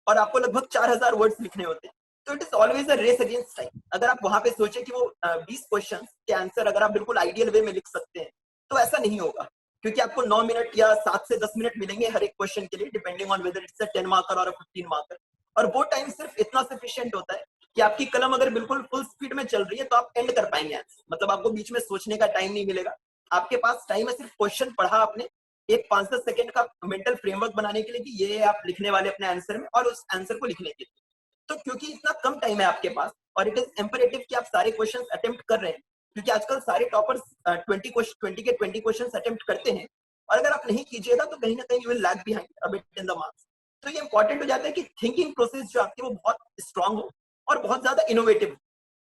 और आपको लगभग 4000 वर्ड्स लिखने होते हैं। तो it is always a race against time. अगर आप वहां पे सोचे कि वो 20 क्वेश्चन के आंसर अगर आप बिल्कुल आइडियल वे में लिख सकते हैं, तो ऐसा नहीं होगा। क्योंकि आपको 9 मिनट या 7 से 10 मिनट मिलेंगे हर एक क्वेश्चन के लिए, depending on whether it's a 10 marker और 15 मार्कर। और वो टाइम सिर्फ इतना सफिशिएंट होता है कि आपकी कलम अगर बिल्कुल फुल स्पीड में चल रही है तो आप एंड कर पाएंगे आंसर, मतलब आपको बीच में सोचने का टाइम नहीं मिलेगा। आपके पास टाइम है सिर्फ क्वेश्चन पढ़ा आपने, एक 5-10 सेकंड का मेंटल फ्रेमवर्क बनाने के लिए कि ये आप लिखने वाले अपने आंसर में, और उस आंसर को लिखने के लिए। तो क्योंकि इतना कम टाइम है आपके पास और इट इज इम्परेटिव कि आप सारे क्वेश्चंस अटेम्प्ट कर रहे हैं, क्योंकि आजकल सारे टॉपर्स 20 के 20 क्वेश्चंस अटेम्प्ट करते हैं, और अगर आप नहीं कीजिएगा तो कहीं ना कहीं you will lag behind a bit in the marks. तो ये इंपॉर्टेंट हो जाता है कि थिंकिंग प्रोसेस जो आपकी वो बहुत स्ट्रांग हो और बहुत ज्यादा इनोवेटिव हो।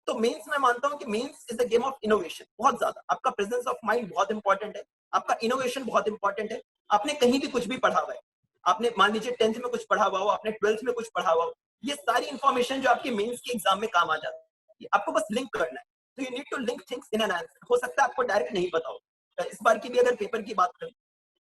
तो मेंस मैं मानता हूं कि mains is a game of innovation, बहुत ज्यादा आपका प्रेजेंस ऑफ माइंड बहुत इंपॉर्टेंट है, आपका इनोवेशन बहुत इंपॉर्टेंट है। आपने कहीं भी कुछ भी पढ़ा हुआ है, आपने मान लीजिए 10th में कुछ पढ़ा हुआ हो, आपने 12th में कुछ पढ़ा हुआ हो, ये सारी इंफॉर्मेशन जो आपके मेंस के एग्जाम में काम आ जाती है, आपको बस लिंक करना है। तो you need to link things in an answer. हो सकता है आपको डायरेक्ट नहीं पता हो। इस बार की भी अगर पेपर की बात करें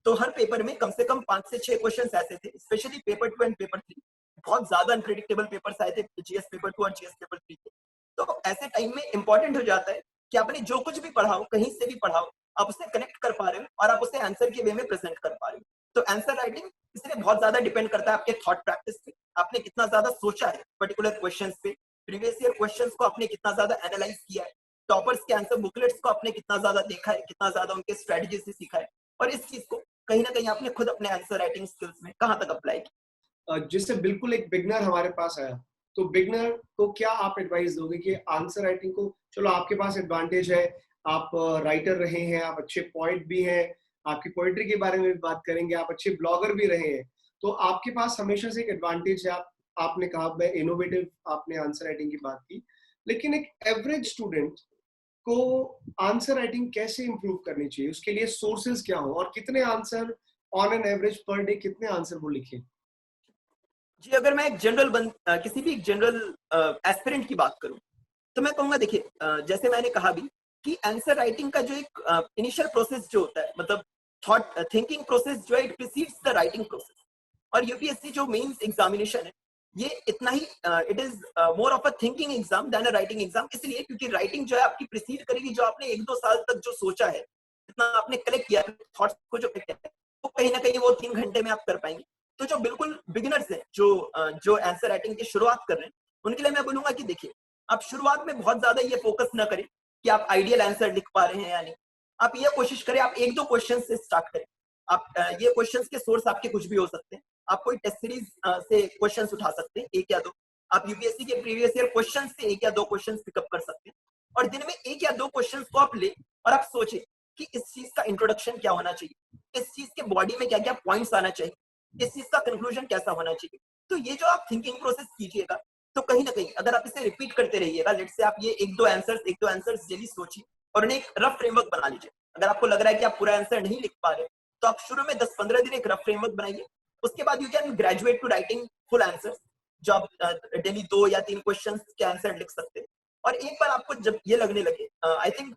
तो हर पेपर में कम से कम 5 से 6 क्वेश्चंस ऐसे थे, स्पेशली पेपर 2 एंड पेपर 3, बहुत ज्यादा अनप्रेडिक्टेबल पेपर्स आए थे जीएस पेपर 2 और जीएस पेपर 3 के। तो ऐसे टाइम में इंपॉर्टेंट हो जाता है कि आपने जो कुछ भी पढ़ा हो, कहीं से भी पढ़ा हो, आप उससे कनेक्ट कर पा रहे हो और आप उसे आंसर के वे में प्रेजेंट कर पा रहे हो। तो आंसर राइटिंग इसलिए बहुत ज्यादा डिपेंड करता है आपके थॉट प्रैक्टिस पे, आपने कितना ज्यादा सोचा है पर्टिकुलर क्वेश्चंस पे, प्रीवियस ईयर क्वेश्चंस को आपने कितना ज्यादा एनालाइज किया है, टॉपर्स के आंसर बुकलेट्स को आपने कितना ज्यादा देखा है, कितना ज्यादा उनके स्ट्रेटजी से सीखा है, और इस चीज को कहीं ना कहीं आपने खुद अपने आंसर राइटिंग स्किल्स में कहां तक अप्लाई किया। जिससे बिल्कुल एक बिगनर हमारे पास आया, तो बिगनर को क्या आप एडवाइस दोगे कि आंसर राइटिंग को, चलो आपके पास एडवांटेज है, आप राइटर रहे हैं, आप अच्छे पोइट भी हैं, आपकी पोइट्री के बारे में भी बात करेंगे, आप अच्छे ब्लॉगर भी रहे हैं, तो आपके पास हमेशा से एक एडवांटेज है। आपने कहा मैं इनोवेटिव, आपने आंसर राइटिंग की बात की, लेकिन एक एवरेज स्टूडेंट को आंसर राइटिंग कैसे इंप्रूव करनी चाहिए, उसके लिए सोर्सेज क्या हो और कितने answer on an average per day, कितने आंसर वो लिखें? जी, अगर मैं एक किसी भी जनरल एस्पिरेंट की बात करूं तो मैं कहूंगा देखिए, जैसे मैंने कहा भी कि आंसर राइटिंग का जो एक इनिशियल प्रोसेस जो होता है, मतलब थॉट थिंकिंग प्रोसेस जो है, it precedes the writing process. और यूपीएससी जो मेंस एग्जामिनेशन है, ये इतना ही it is more of a thinking exam than a writing exam, इसलिए क्योंकि राइटिंग जो है आपकी प्रीसीड करेगी, जो आपने 1-2 साल तक जो सोचा है, जितना आपने कलेक्ट किया थॉट्स को जो कलेक्ट किया है, वो कहीं ना कहीं वो 3 घंटे में आप कर पाएंगे। तो जो बिल्कुल बिगिनर्स हैं, जो आंसर राइटिंग की शुरुआत कर रहे हैं, उनके लिए मैं बोलूंगा कि देखिए, आप शुरुआत में बहुत ज्यादा ये फोकस ना करें कि आप आइडियल आंसर लिख पा रहे हैं या नहीं। आप ये कोशिश करें, आप 1-2 क्वेश्चन से स्टार्ट करें। आप ये क्वेश्चंस के सोर्स आपके कुछ भी हो सकते हैं। आप कोई टेस्ट सीरीज से क्वेश्चंस उठा सकते हैं, 1 या 2। आप यूपीएससी के प्रीवियस ईयर क्वेश्चंस से 1 या 2 क्वेश्चंस पिकअप कर सकते हैं, और दिन में 1 या 2 क्वेश्चंस को आप ले और आप सोचें कि इस चीज का इंट्रोडक्शन क्या होना चाहिए, इस चीज के बॉडी में क्या क्या पॉइंट्स आना चाहिए, इस चीज का कंक्लूजन कैसा होना चाहिए। तो ये जो आप थिंकिंग प्रोसेस कीजिएगा, तो कहीं ना कहीं अगर आप इसे रिपीट करते रहिएगा, लेट से आप ये 1-2 आंसर्स डेली सोचिए और उन्हें एक रफ फ्रेमवर्क बना लीजिए। अगर आपको लग रहा है कि आप पूरा आंसर नहीं लिख पा रहे, तो आप शुरू में 10-15 दिन एक रफ फ्रेमवर्क बनाइए। उसके बाद you can graduate to writing full answers, जो आप डेली 2 या 3 क्वेश्चंस के आंसर लिख सकते हैं। और एक बार आपको जब ये लगने लगे, I think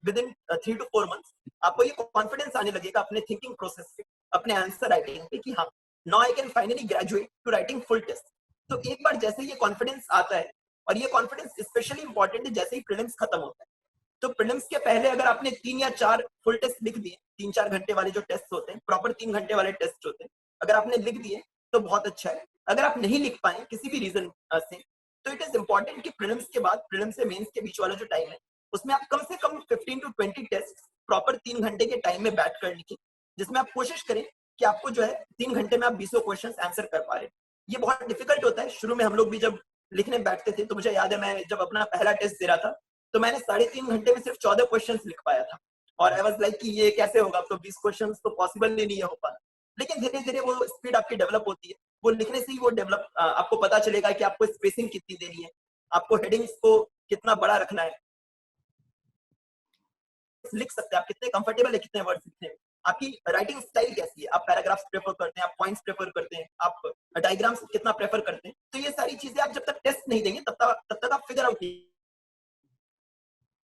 with in 3 to 4 months, आपको ये कॉन्फिडेंस आने लगेगा अपने थिंकिंग प्रोसेस पे, अपने आंसर राइटिंग पे, कि हाँ, now I can finally graduate to writing full test. तो एक बार जैसे ये कॉन्फिडेंस आता है, और ये कॉन्फिडेंस स्पेशली इंपॉर्टेंट है जैसे ही प्रीलिम्स खत्म होता है। तो प्रीलिम्स के पहले अगर आपने 3 या 4 फुल टेस्ट लिख दिए, 3-4 घंटे वाले जो टेस्ट होते हैं, प्रॉपर 3 घंटे वाले टेस्ट होते हैं, अगर आपने लिख दिए तो बहुत अच्छा है। अगर आप नहीं लिख पाए किसी भी रीजन से, तो इट इज इंपॉर्टेंट कि प्रीलिम्स के बाद, प्रीलिम्स से मेंस के बीच वाला जो टाइम है, उसमें आप कम से कम 15 to 20 टेस्ट प्रॉपर 3 घंटे के टाइम में बैठ कर लिखें, जिसमें आप कोशिश करें कि आपको जो है 3 घंटे में आप 20 क्वेश्चन आंसर कर पा रहे हैं। ये बहुत डिफिकल्ट होता है। शुरू में हम लोग भी जब लिखने बैठते थे, तो मुझे याद है, मैं जब अपना पहला टेस्ट दे रहा था, तो मैंने 3.5 घंटे में सिर्फ 14 क्वेश्चन लिख पाया था, और आई वाज लाइक कि ये कैसे होगा, तो 20 क्वेश्चन तो पॉसिबल ही नहीं हो पाना। लेकिन धीरे धीरे वो स्पीड आपकी डेवलप होती है, वो लिखने से ही वो डेवलप, आपको पता चलेगा कि आपको स्पेसिंग कितनी देनी है, आपको हेडिंग्स को कितना बड़ा रखना है, लिख सकते हैं आप कितने कंफर्टेबल है कितने वर्ड्स लिखने में, आपकी राइटिंग स्टाइल कैसी है, आप पैराग्राफ्स प्रेफर करते हैं, आप पॉइंट्स प्रेफर करते हैं, आप डायग्राम्स कितना प्रेफर करते हैं। तो ये सारी चीजें आप जब तक टेस्ट नहीं देंगे तब तक आप फिगर आउट नहीं,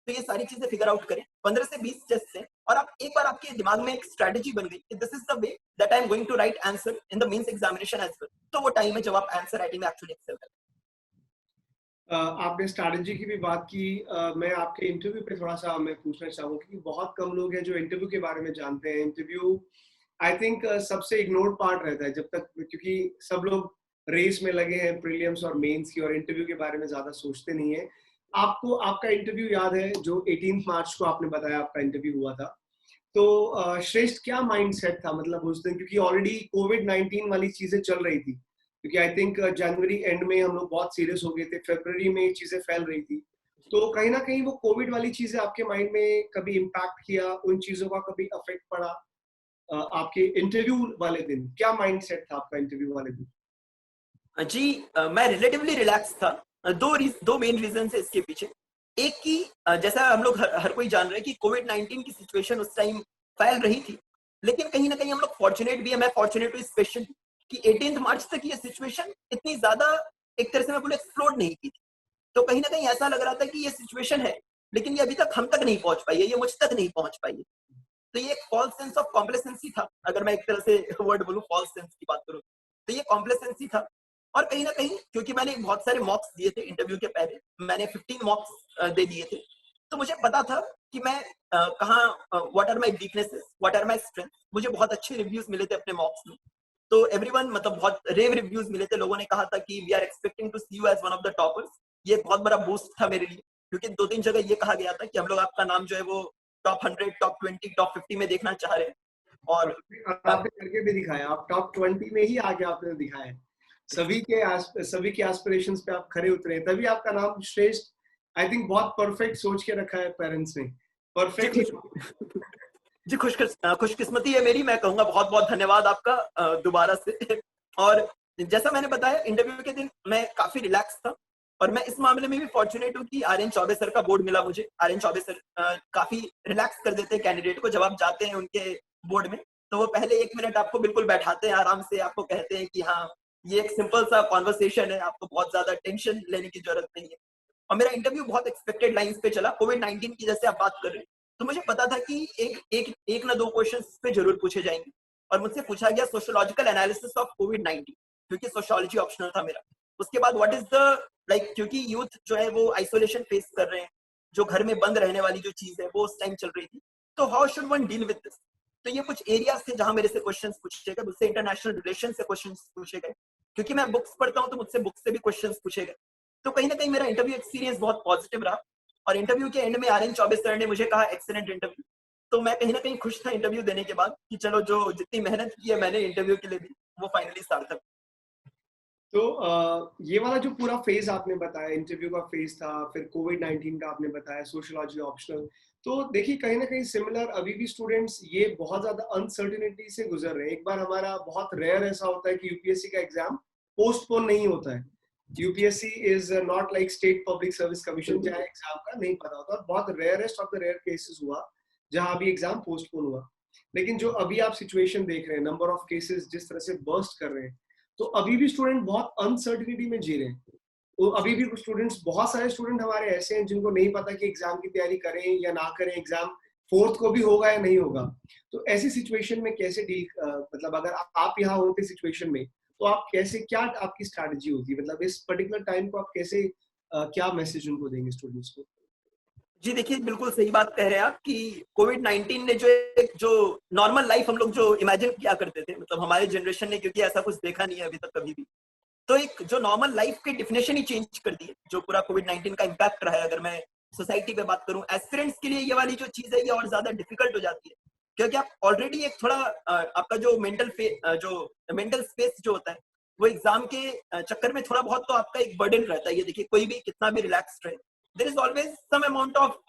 तो ये सारी चीजें फिगर आउट करें 15 से 20 टेस्ट से, और आप एक बार आपके दिमाग में एक स्ट्रेटजी बन गई कि this is the way that I am going to write answer in the mains examination as well, तो वो टाइम है जब आप आंसर राइटिंग में एक्चुअली एक्सेल करें। आपने स्ट्रैटेजी की भी बात की। मैं आपके इंटरव्यू पे थोड़ा सा मैं पूछना चाहूँगा कि बहुत कम लोग हैं जो इंटरव्यू के बारे में जानते हैं। इंटरव्यू आई थिंक सबसे इग्नोर्ड पार्ट रहता है जब तक, क्योंकि सब लोग रेस में लगे हैं प्रीलिम्स और मेंस की, और इंटरव्यू के बारे में ज्यादा सोचते नहीं है। आपको आपका इंटरव्यू याद है जो 18 मार्च को आपने बताया आपका इंटरव्यू हुआ था, तो श्रेष्ठ क्या माइंडसेट था मतलब उस दिन, क्योंकि ऑलरेडी कोविड-19 वाली चीजें चल रही थी, क्योंकि आई थिंक जनवरी एंड में हम लोग बहुत सीरियस हो गए थे, फरवरी में ये चीजें फैल रही थी, तो कहीं ना कहीं वो कोविड वाली चीजें आपके माइंड में कभी इम्पैक्ट किया, उन चीजों का कभी अफेक्ट पड़ा? आपके इंटरव्यू वाले दिन क्या माइंडसेट था आपका इंटरव्यू वाले दिन? जी मैं रिलेटिवली रिलैक्स था। दो मेन रीजन है इसके पीछे। एक की जैसा हम लोग हर कोई जान रहे हैं कि कोविड-19 की सिचुएशन उस टाइम फैल रही थी, लेकिन कहीं ना कहीं हम लोग फॉर्चुनेट भी है, मैं फॉर्चुनेट हूँ स्पेशली कि 18 मार्च तक ये सिचुएशन इतनी ज्यादा एक तरह से मैं बोलूँ एक्सप्लोड नहीं की थी। तो कहीं ना कहीं ऐसा लग रहा था कि ये सिचुएशन है, लेकिन ये अभी तक हम तक नहीं पहुंच पाई है, ये मुझ तक नहीं पहुंच पाई है। तो ये एक फॉल्स सेंस ऑफ कॉम्प्लेसेंसी था, अगर मैं एक तरह से वर्ड बोलूं फॉल्स सेंस की बात करूं तो ये कॉम्प्लेसेंसी था। और कहीं ना कहीं क्योंकि मैंने बहुत सारे मॉक्स दिए थे इंटरव्यू के पहले, मैंने 15 मॉक्स दे दिए थे, तो मुझे पता था कि मैं कहाँ, what are my weaknesses, what are my strength. मुझे बहुत अच्छे रिव्यूज मिले थे अपने मॉक्स में, तो एवरीवन मतलब बहुत रेव रिव्यूज मिले थे। लोगों ने कहा था कि we are expecting to see you as one of the toppers. ये बहुत बड़ा बूस्ट था मेरे लिए, क्योंकि 2-3 जगह ये कहा गया था कि हम लोग आपका नाम जो है वो टॉप 100, टॉप 20, टॉप 50 में देखना चाह रहे हैं। और और आपने करके भी दिखाया, आप टॉप 20 में ही आके आपने दिखाया है। सभी के एस्पिरेशंस पे आप खरे उतरे, तभी आपका नाम श्रेष्ठ आई थिंक बहुत परफेक्ट सोच के रखा है पेरेंट्स ने, जी परफेक्ट ही। जी खुशकिस्मती है मेरी, मैं कहूंगा बहुत बहुत धन्यवाद आपका दोबारा से। और जैसा मैंने बताया इंटरव्यू के दिन मैं काफी रिलैक्स था, और मैं इस मामले में भी फॉर्चुनेट हूँ कि आर्यन चौबे सर का बोर्ड मिला मुझे। आर्यन चौबे सर काफी रिलैक्स कर देते हैं कैंडिडेट को। जब आप जाते हैं उनके बोर्ड में तो वो पहले 1 मिनट आपको बिल्कुल बैठाते हैं आराम से, आपको कहते हैं कि हाँ ये एक सिंपल सा कॉन्वर्सेशन है, आपको बहुत ज्यादा टेंशन लेने की जरूरत नहीं है। और मेरा इंटरव्यू बहुत एक्सपेक्टेड लाइंस पे चला। कोविड-19 की जैसे आप बात कर रहे हैं, तो मुझे पता था कि एक ना दो क्वेश्चंस पे जरूर पूछे जाएंगे, और मुझसे पूछा गया सोशियोलॉजिकल एनालिसिस ऑफ कोविड-19, क्योंकि सोशियोलॉजी ऑप्शनल था मेरा। उसके बाद व्हाट इज द लाइक, क्योंकि यूथ जो है वो आइसोलेशन फेस कर रहे हैं, जो घर में बंद रहने वाली जो चीज है वो उस टाइम चल रही थी, तो how should one deal with this. तो ये कुछ एरियाज थे जहां मेरे से क्वेश्चंस पूछे गए, मुझसे इंटरनेशनल रिलेशन से क्वेश्चंस पूछे गए, क्योंकि मैं बुक्स पढ़ता हूं तो मुझसे बुक्स से भी क्वेश्चंस पूछे गए। तो कहीं ना कहीं मेरा इंटरव्यू एक्सपीरियंस बहुत पॉजिटिव रहा। और इंटरव्यू के एंड में आर्यन चौबे सर ने मुझे कहा एक्सीलेंट इंटरव्यू। तो मैं कहीं ना कहीं खुश था इंटरव्यू देने के बाद कि चलो जो जितनी मेहनत की है मैंने इंटरव्यू के लिए भी, वो फाइनली सार्थक। तो ये वाला जो पूरा फेज आपने बताया, इंटरव्यू का फेज था, फिर कोविड-19 का आपने बताया, सोशियोलॉजी ऑप्शनल, तो देखिए कहीं ना कहीं सिमिलर अभी भी स्टूडेंट्स ये बहुत ज्यादा अनसर्टिनिटी से गुजर रहे हैं। एक बार हमारा बहुत रेयर ऐसा होता है कि यूपीएससी का एग्जाम पोस्टपोन नहीं होता है। UPSC is not like state public service commission जहाँ एग्जाम का नहीं पता होता, और बहुत rarest of the rare cases हुआ जहां अभी एग्जाम पोस्टपोन हुआ। लेकिन जो अभी आप सिचुएशन देख रहे हैं, नंबर ऑफ केसेस जिस तरह से बर्स्ट कर रहे हैं, तो अभी भी स्टूडेंट बहुत अनसर्टिनिटी में जी रहे हैं। तो अभी भी स्टूडेंट्स, बहुत सारे स्टूडेंट हमारे ऐसे हैं जिनको नहीं पता कि एग्जाम की तैयारी करें या ना करें, एग्जाम फोर्थ को भी होगा या नहीं होगा। तो ऐसी सिचुएशन में कैसे डील, मतलब अगर आप यहाँ होते सिचुएशन में, तो आप कैसे, क्या आपकी स्ट्रैटेजी होती, मतलब इस पर्टिकुलर टाइम को आप कैसे, क्या मैसेज उनको देंगे स्टूडेंट्स को? जी देखिए, बिल्कुल सही बात कह रहे हैं आप कि कोविड-19 ने जो नॉर्मल लाइफ हम लोग जो इमेजिन किया करते थे, मतलब हमारे जनरेशन ने, क्योंकि ऐसा कुछ देखा नहीं है अभी तक कभी भी, तो एक जो नॉर्मल लाइफ की डेफिनेशन ही चेंज कर दी है, जो पूरा कोविड-19 का इम्पैक्ट रहा है। अगर मैं सोसाइटी पे बात करूं, एस्पिरेंट्स के लिए ये वाली जो चीज है ये और ज्यादा डिफिकल्ट हो जाती है, क्योंकि आप ऑलरेडी एक थोड़ा आपका जो मेंटल स्पेस जो होता है वो एग्जाम के चक्कर में थोड़ा बहुत तो आपका एक बर्डन रहता है। ये देखिए, कोई भी कितना भी रिलैक्स्ड रहे, there is always some amount of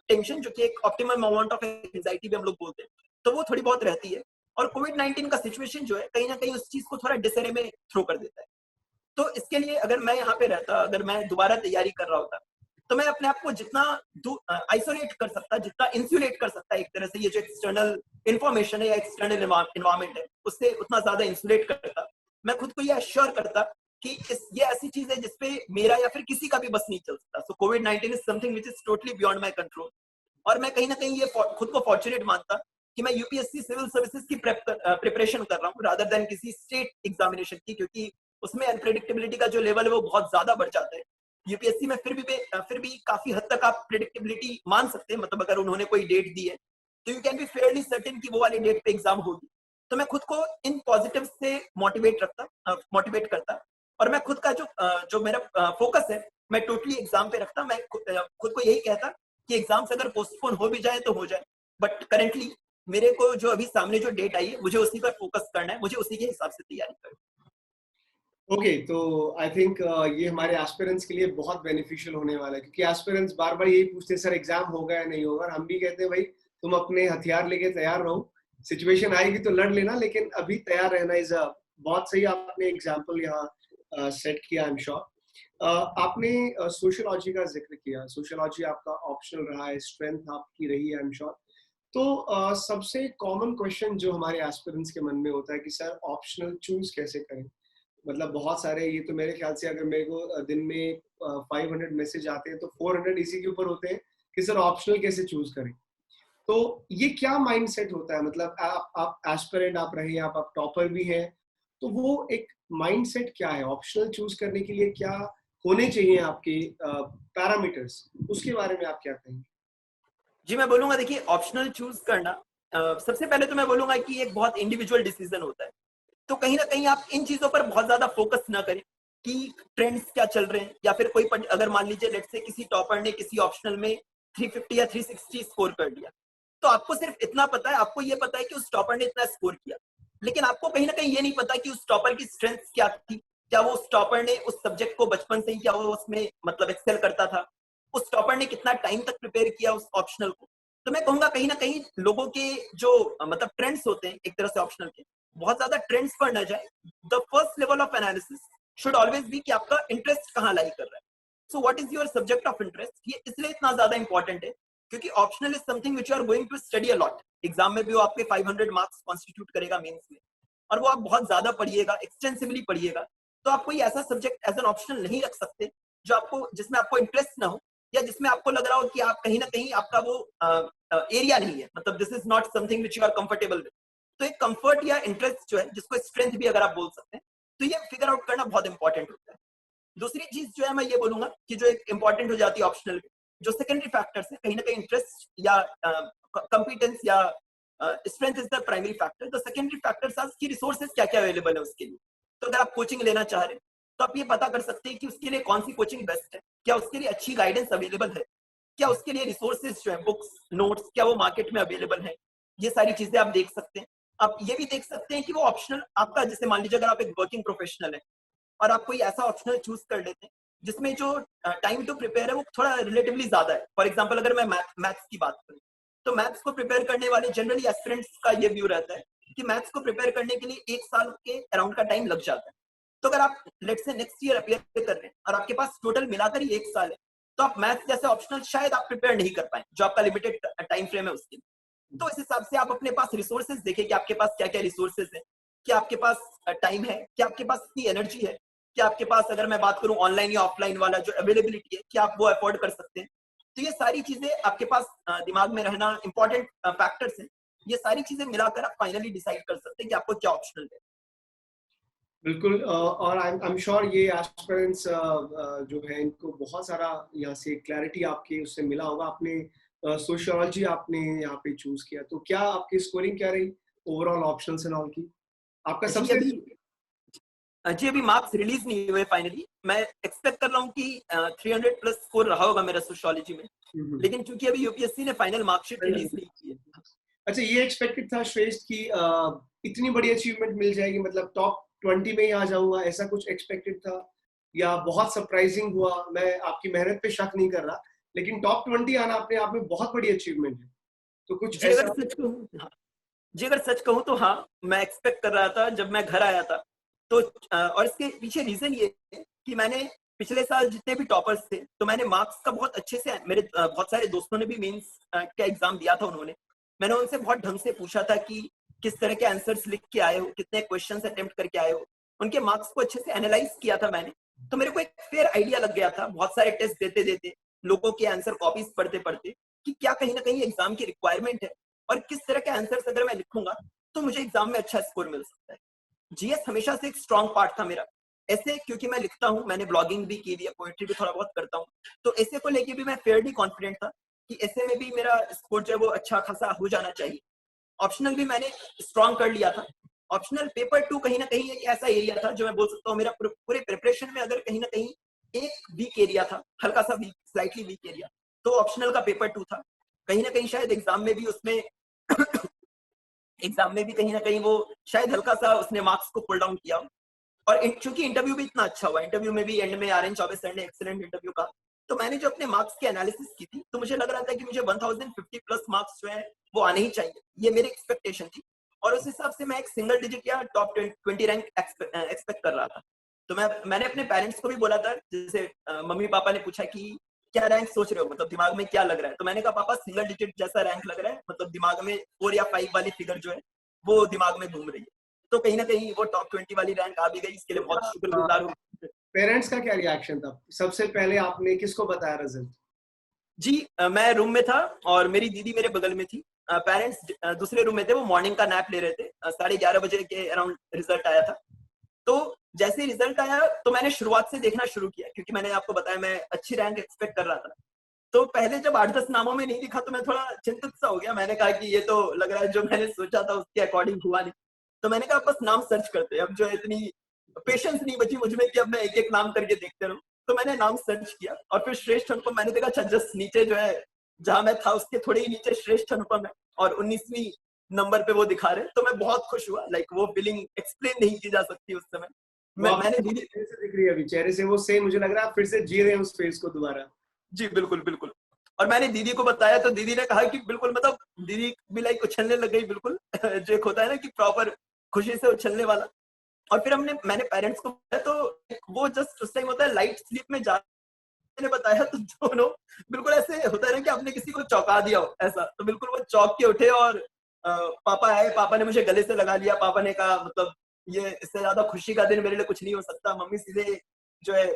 tension, जो कि एक ऑप्टिमम अमाउंट ऑफ एंजाइटी भी हम लोग बोलते हैं, तो वो थोड़ी बहुत रहती है। और कोविड-19 का सिचुएशन जो है कहीं ना कहीं उस चीज को थोड़ा डिसरे में थ्रो कर देता है। तो इसके लिए अगर मैं यहाँ पे रहता, अगर मैं दोबारा तैयारी कर रहा होता, तो मैं अपने आप को जितना आइसोलेट कर सकता, जितना इंसुलेट कर सकता, एक तरह से ये जो एक्सटर्नल इंफॉर्मेशन है या एक्सटर्नल इन्वायरमेंट है उससे उतना ज्यादा इंसुलेट करता। मैं खुद को ये अश्योर करता कि ये ऐसी चीज है जिसपे मेरा या फिर किसी का भी बस नहीं चल सकता। सो कोविड-19 is something which is totally beyond my control. और मैं कहीं ना कहीं ये खुद को फॉर्चुनेट मानता कि मैं यूपीएससी सिविल सर्विसेज की प्रिपरेशन कर रहा हूँ रादर देन किसी स्टेट एग्जामिनेशन की, क्योंकि उसमें अनप्रेडिक्टेबिलिटी का जो लेवल है वो बहुत ज्यादा बढ़ जाता है। यूपीएससी में फिर भी काफी हद तक आप प्रिडिक्टेबिलिटी मान सकते हैं, मतलब अगर उन्होंने कोई डेट दी है तो you can be Fairlie certain कि वो वाली डेट पे एग्जाम होगी। तो मैं खुद को इन पॉजिटिव से मोटिवेट करता, और मैं खुद का जो मेरा फोकस है मैं टोटली एग्जाम पे रखता। मैं खुद को यही कहता कि एग्जाम्स अगर पोस्टपोन हो भी जाए तो हो जाए, बट करेंटली मेरे को जो अभी सामने जो डेट आई है मुझे उसी पर फोकस करना है, मुझे उसी के हिसाब से तैयारी करनी है। ओके, तो आई थिंक ये हमारे एस्पिरेंट्स के लिए बहुत बेनिफिशियल होने वाला है, क्योंकि एस्पिरेंट्स बार बार यही पूछते हैं, सर एग्जाम होगा या नहीं होगा। हम भी कहते हैं भाई तुम अपने हथियार लेके तैयार रहो, सिचुएशन आएगी तो लड़ लेना, लेकिन अभी तैयार रहना इज बहुत सही आपने एग्जाम्पल यहाँ सेट किया। आई एम श्योर आपने सोशियोलॉजी का जिक्र किया, सोशियोलॉजी आपका ऑप्शनल रहा है, स्ट्रेंथ आपकी रही है आई एम श्योर। तो सबसे कॉमन क्वेश्चन जो हमारे एस्पिरेंट्स के मन में होता है कि सर ऑप्शनल चूज कैसे करें। मतलब बहुत सारे, ये तो मेरे ख्याल से अगर मेरे को दिन में 500 मैसेज आते हैं तो 400 इसी के ऊपर होते हैं कि सर ऑप्शनल कैसे चूज करें। तो ये क्या माइंडसेट होता है, मतलब आप एस्पिरेंट आप रहे, आप टॉपर भी हैं, तो वो एक माइंडसेट क्या है ऑप्शनल चूज करने के लिए, क्या होने चाहिए आपके पैरामीटर्स, उसके बारे में आप क्या कहेंगे? जी मैं बोलूंगा, देखिए ऑप्शनल चूज करना सबसे पहले तो मैं बोलूंगा कि एक बहुत इंडिविजुअल डिसीजन होता है। तो कहीं ना कहीं आप इन चीजों पर बहुत ज्यादा फोकस ना करें कि ट्रेंड्स क्या चल रहे हैं, या फिर अगर मान लीजिए लेट्स से किसी टॉपर ने किसी ऑप्शनल में 350 या 360 स्कोर कर दिया, तो आपको सिर्फ इतना पता है, आपको ये पता है कि उस टॉपर ने इतना स्कोर किया, लेकिन आपको कहीं ना कहीं ये नहीं पता कि उस टॉपर की स्ट्रेंथ क्या थी। क्या वो उस टॉपर ने उस सब्जेक्ट को बचपन से ही क्या वो उसमें मतलब एक्सेल करता था, उस टॉपर ने कितना टाइम तक प्रिपेयर किया उस ऑप्शनल को। तो मैं कहूंगा कहीं ना कहीं लोगों के जो मतलब ट्रेंड्स होते हैं एक तरह से ऑप्शनल के, बहुत ज्यादा ट्रेंड्स पर न जाए। The first level of analysis should always be कि आपका इंटरेस्ट कहाँ लाई कर रहा है। So what is your subject of interest, ये इसलिए इतना ज्यादा इंपॉर्टेंट है क्योंकि optional is something which you are going to study a lot. Exam में भी वो आपके 500 मार्क्स कॉन्स्टिट्यूट करेगा मेंस में, और वो आप बहुत ज्यादा पढ़िएगा, एक्सटेंसिवली पढ़िएगा। तो आप कोई ऐसा सब्जेक्ट एज एन ऑप्शनल नहीं रख सकते जो आपको, जिसमें आपको इंटरेस्ट ना हो, या जिसमें आपको लग रहा हो कि आप कहीं ना कहीं आपका वो एरिया नहीं है, मतलब this is not something which you are comfortable with. तो एक कंफर्ट या इंटरेस्ट जो है, जिसको स्ट्रेंथ भी अगर आप बोल सकते हैं, तो ये फिगर आउट करना बहुत इंपॉर्टेंट होता है। दूसरी चीज जो है मैं ये बोलूंगा कि जो एक इंपॉर्टेंट हो जाती है ऑप्शनल में, जो सेकेंडरी फैक्टर्स है, कहीं ना कहीं इंटरेस्ट या कंपिटेंस या strength is the primary factor. The secondary factors are कि रिसोर्सेज क्या क्या अवेलेबल है उसके लिए। तो अगर आप कोचिंग लेना चाह रहे हैं तो आप ये पता कर सकते हैं कि उसके लिए कौन सी कोचिंग बेस्ट है, क्या उसके लिए अच्छी गाइडेंस अवेलेबल है, क्या उसके लिए रिसोर्सेज जो है बुक्स नोट्स क्या वो मार्केट में अवेलेबल है। ये सारी चीजें आप देख सकते हैं। आप ये भी देख सकते हैं कि वो ऑप्शनल आपका, जैसे मान लीजिए अगर आप एक वर्किंग प्रोफेशनल है और आप कोई ऐसा ऑप्शनल चूज कर लेते हैं जिसमें जो टाइम टू प्रिपेयर है वो थोड़ा रिलेटिवली ज्यादा है। फॉर एग्जांपल अगर मैं मैथ्स की बात करूं तो मैथ्स को प्रिपेयर करने वाले जनरली एस्पिरेंट्स का ये व्यू रहता है कि मैथ्स को प्रिपेयर करने के लिए 1 साल के अराउंड का टाइम लग जाता है। तो अगर आप let's say next year appear कर रहे हैं और आपके पास टोटल मिलाकर ही 1 साल है, तो आप मैथ्स जैसे ऑप्शनल शायद आप प्रिपेयर नहीं कर पाए जो आपका लिमिटेड टाइम फ्रेम है उसके लिए। तो इस हिसाब से आप अपने पास रिसोर्सेज देखें कि आपके पास क्या क्या रिसोर्सेज है, क्या आपके पास टाइम है, क्या आपके पास इतनी एनर्जी है, क्या आपके पास, अगर मैं बात करूं ऑनलाइन या ऑफलाइन वाला जो अवेलेबिलिटी है, क्या आप वो अफोर्ड कर सकते हैं। तो ये सारी चीजें आपके पास दिमाग में रहना इंपॉर्टेंट फैक्टर्स हैं। ये सारी चीजें मिलाकर आप फाइनली डिसाइड कर सकते हैं कि आपको क्या ऑप्शनल है। बिल्कुल, और आई एम श्योर ये एस्पिरेंट्स जो है इनको बहुत सारा यहाँ से क्लैरिटी आपके उससे मिला होगा। आपने सोशियोलॉजी आपने यहाँ पे चूज किया, तो क्या आपकी स्कोरिंग क्या रही ओवरऑल ऑप्शंस एंड ऑल की? आपका सबसे जी अभी मार्क्स रिलीज नहीं हुए फाइनली। मैं एक्सपेक्ट कर रहा हूँ कि 300 प्लस स्कोर रहा होगा मेरा सोशियोलॉजी में, लेकिन क्योंकि अभी यूपीएससी ने फाइनल मार्कशीट रिलीज नहीं की है। अच्छा, ये एक्सपेक्टेड था श्रेष्ठ की इतनी बड़ी अचीवमेंट मिल जाएगी, मतलब टॉप 20 में ही आ जाऊंगा, ऐसा कुछ एक्सपेक्टेड था या बहुत सरप्राइजिंग हुआ? मैं आपकी मेहनत पे शक नहीं कर रहा, लेकिन टॉप 20 आना अपने आप में बहुत बड़ी अचीवमेंट है। तो कुछ जी ऐसा अगर सच कहूँ, जी अगर सच कहूँ तो हाँ, मैं एक्सपेक्ट कर रहा था जब मैं घर आया था। तो और इसके पीछे रीजन ये है कि मैंने पिछले साल जितने भी टॉपर्स थे, तो मैंने मार्क्स का बहुत अच्छे से, मेरे बहुत सारे दोस्तों ने भी मेंस का एग्जाम दिया था उन्होंने, मैंने उनसे बहुत ढंग से पूछा था कि किस तरह के आंसर्स लिख के आए हो, कितने क्वेश्चंस अटेम्प्ट करके आए हो, उनके मार्क्स को अच्छे से एनालाइज किया था मैंने। तो मेरे को एक फेयर आइडिया लग गया था बहुत सारे टेस्ट देते देते, लोगों के आंसर कॉपीज पढ़ते पढ़ते, कि क्या कहीं ना कहीं एग्जाम की रिक्वायरमेंट है और किस तरह के आंसर्स अगर मैं लिखूंगा तो मुझे एग्जाम में अच्छा स्कोर मिल सकता है। जीएस हमेशा से एक स्ट्रॉन्ग पार्ट था मेरा, ऐसे क्योंकि मैं लिखता हूँ, मैंने ब्लॉगिंग भी की हुई है, पोएट्री भी थोड़ा बहुत करता हूँ, तो ऐसे को लेके भी मैं फेयरली कॉन्फिडेंट था कि ऐसे में भी मेरा स्कोर जो है वो अच्छा खासा हो जाना चाहिए। ऑप्शनल भी मैंने स्ट्रॉन्ग कर लिया था। ऑप्शनल पेपर 2 कहीं न कहीं एक ऐसा एरिया था जो मैं बोल सकता हूँ मेरा पूरे प्रिपरेशन में अगर कहीं न कहीं एक वीक एरिया था, हल्का-सा वीक, स्लाइटली वीक एरिया, तो ऑप्शनल का पेपर 2 था। कहीं न कहीं शायद एग्ज़ाम में भी उसमें एग्ज़ाम में भी कहीं न कहीं वो शायद हल्का-सा उसने मार्क्स को पुल डाउन किया हो। और चूंकि इंटरव्यू भी इतना अच्छा हुआ, इंटरव्यू में भी एंड में आर्यन चौबे सर ने एक्सीलेंट इंटरव्यू कहा, तो मैंने जो अपने मार्क्स की एनालिसिस की थी, तो मुझे लग रहा था कि मुझे 1050 प्लस मार्क्स जो है वो आने ही चाहिए, ये मेरी एक्सपेक्टेशन थी। और उस हिसाब से मैं एक सिंगल डिजिट या टॉप 20 रैंक एक्सपेक्ट कर रहा था। तो मैंने अपने पेरेंट्स को भी बोला था, जैसे मम्मी पापा ने पूछा कि क्या रैंक सोच रहे हो, मतलब दिमाग में क्या लग रहा है, तो मैंने कहा पापा सिंगल डिजिट जैसा रैंक लग रहा है, मतलब दिमाग में 4 या 5 वाली फिगर जो है वो दिमाग में घूम रही है। तो कहीं न कहीं वो टॉप 20 वाली रैंक आ भी गई, इसके लिए बहुत शुक्रगुज़ार हूँ। पेरेंट्स का क्या रिएक्शन था? सबसे पहले आपने किसको बताया रिजल्ट? जी मैं रूम में था और मेरी दीदी मेरे बगल में थी। पेरेंट्स दूसरे रूम में थे, वो मॉर्निंग का नैप ले रहे थे। 11:30 बजे के अराउंड रिजल्ट आया था। तो जैसे ही रिजल्ट आया तो मैंने शुरुआत से देखना शुरू किया, क्योंकि मैंने आपको बताया मैं अच्छी रैंक एक्सपेक्ट कर रहा था। तो पहले जब 8-10 नामों में नहीं दिखा तो मैं थोड़ा चिंतित सा हो गया। मैंने कहा कि ये तो लग रहा है जो मैंने सोचा था उसके अकॉर्डिंग हुआ नहीं। तो मैंने कहा बस नाम सर्च करते हैं। अब जो है इतनी पेशेंस नहीं बची मुझ में कि अब मैं एक-एक नाम करके देखते रहूँ। तो मैंने नाम सर्च किया और फिर श्रेष्ठ अनुपम मैंने देखा, अच्छा जस्ट नीचे जो है जहाँ मैं था उसके थोड़े ही नीचे श्रेष्ठ अनुपम है और 19वीं नंबर पे वो दिखा रहे हैं। तो मैं बहुत खुश हुआ। लाइक वो फीलिंग एक्सप्लेन नहीं की जा सकती उस समय। वो आपके मैंने दीदी चेहरे से दिख रही है अभी, चेहरे से वो सेम मुझे लग रहा है आप फिर से जी रहे हैं उस फेज को दोबारा। जी, बिल्कुल, बिल्कुल। और मैंने दीदी को बताया तो दीदी ने कहा कि बिल्कुल, मतलब दीदी भी लाइक उछलने लग गई बिल्कुल। जो एक होता है ना कि प्रॉपर खुशी से उछलने वाला। और फिर मैंने पेरेंट्स को बताया तो वो जस्ट उस टाइम होता है लाइट स्लीप में जा मैंने बताया तो दोनों बिल्कुल ऐसे होता है ना कि आपने किसी को चौंका दिया हो ऐसा। तो बिल्कुल वो चौंक के उठे और पापा आए, पापा ने मुझे गले से लगा लिया। पापा ने कहा मतलब ये इससे ज़्यादा खुशी का दिन मेरे लिए कुछ नहीं हो सकता। मम्मी सीधे जो है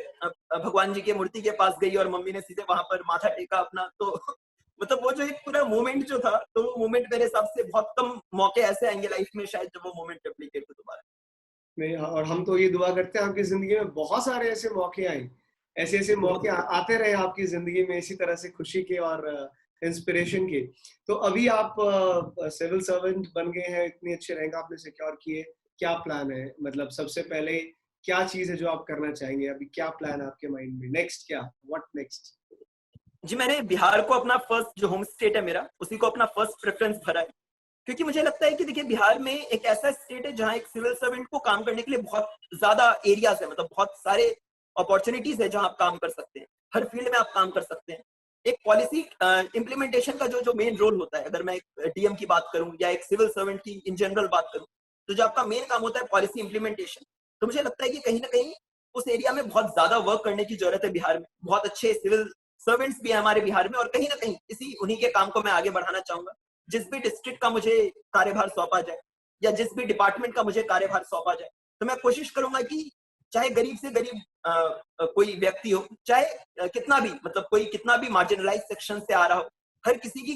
भगवान जी की मूर्ति के पास गई और मम्मी ने सीधे वहाँ पर माथा टेका अपना। तो मतलब वो जो एक पूरा मोमेंट जो था, तो वो मोमेंट मेरे हिसाब से बहुत कम मौके ऐसे आएँगे लाइफ में शायद जब वो मोमेंट रेप्लिकेट हो दोबारा। नहीं, और हम तो ये दुआ करते हैं आपकी ज़िंदगी में बहुत सारे ऐसे मौके आएँ। ऐसे-ऐसे मौके आते रहे आपकी ज़िंदगी में इसी तरह से खुशी के और इंस्पिरेशन के। तो अभी आप सिविल सर्वेंट बन गए हैं, इतनी अच्छी रैंक आपने सिक्योर की है। क्या प्लान है? मतलब सबसे पहले क्या चीज़ है जो आप करना चाहेंगे? अभी क्या प्लान है आपके माइंड में? नेक्स्ट क्या? What next? जी, मैंने बिहार को अपना फर्स्ट जो होम स्टेट है मेरा, उसी को अपना फर्स्ट प्रेफ़रेंस भरा है। क्योंकि मुझे लगता है कि देखिए बिहार में एक ऐसा स्टेट है जहाँ एक सिविल सर्वेंट को काम करने के लिए बहुत ज़्यादा एरियाज़ है, मतलब बहुत सारे अपॉर्च्युनिटीज़ है जहाँ आप काम कर सकते हैं। हर फील्ड में आप काम कर सकते हैं। एक पॉलिसी इम्प्लीमेंटेशन का जो जो मेन रोल होता है, अगर मैं एक डीएम की बात करूँ या एक सिविल सर्वेंट की इन जनरल बात करूँ, तो जो आपका मेन काम होता है पॉलिसी इम्प्लीमेंटेशन। तो मुझे लगता है कि कहीं न कहीं उस एरिया में बहुत ज़्यादा वर्क करने की ज़रूरत है बिहार में। बहुत अच्छे सिविल सर्वेंट्स भी हैं हमारे बिहार में और कहीं न कहीं इसी उन्हीं के काम को मैं आगे बढ़ाना चाहूँगा। जिस भी डिस्ट्रिक्ट का मुझे कार्यभार सौंपा जाए या जिस भी डिपार्टमेंट का मुझे कार्यभार सौंपा जाए, तो मैं कोशिश करूँगा कि चाहे गरीब से गरीब कोई व्यक्ति हो, चाहे कितना भी मतलब कोई कितना भी मार्जिनलाइज्ड सेक्शन से आ रहा हो, हर किसी की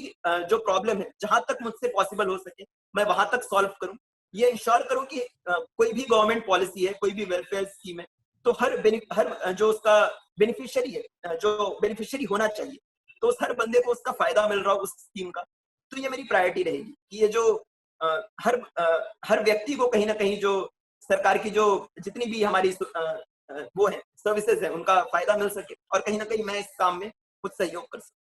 जो प्रॉब्लम है, जहाँ तक मुझसे पॉसिबल हो सके, मैं वहाँ तक सॉल्व करूँ। ये इंश्योर करूँ कि कोई भी गवर्नमेंट पॉलिसी है, कोई भी वेलफेयर स्कीम है, तो हर जो उसका बेनिफिशियरी है, जो बेनिफिशियरी होना चाहिए, तो उस हर बंदे को उसका फ़ायदा मिल रहा हो उस स्कीम का। तो ये मेरी प्रायोरिटी रहेगी कि ये जो हर व्यक्ति को कहीं न कहीं जो सरकार की जो जितनी भी हमारी वो है सर्विसेज़ हैं, उनका फ़ायदा मिल सके और कहीं न कहीं मैं इस काम में कुछ सहयोग कर सकूँ।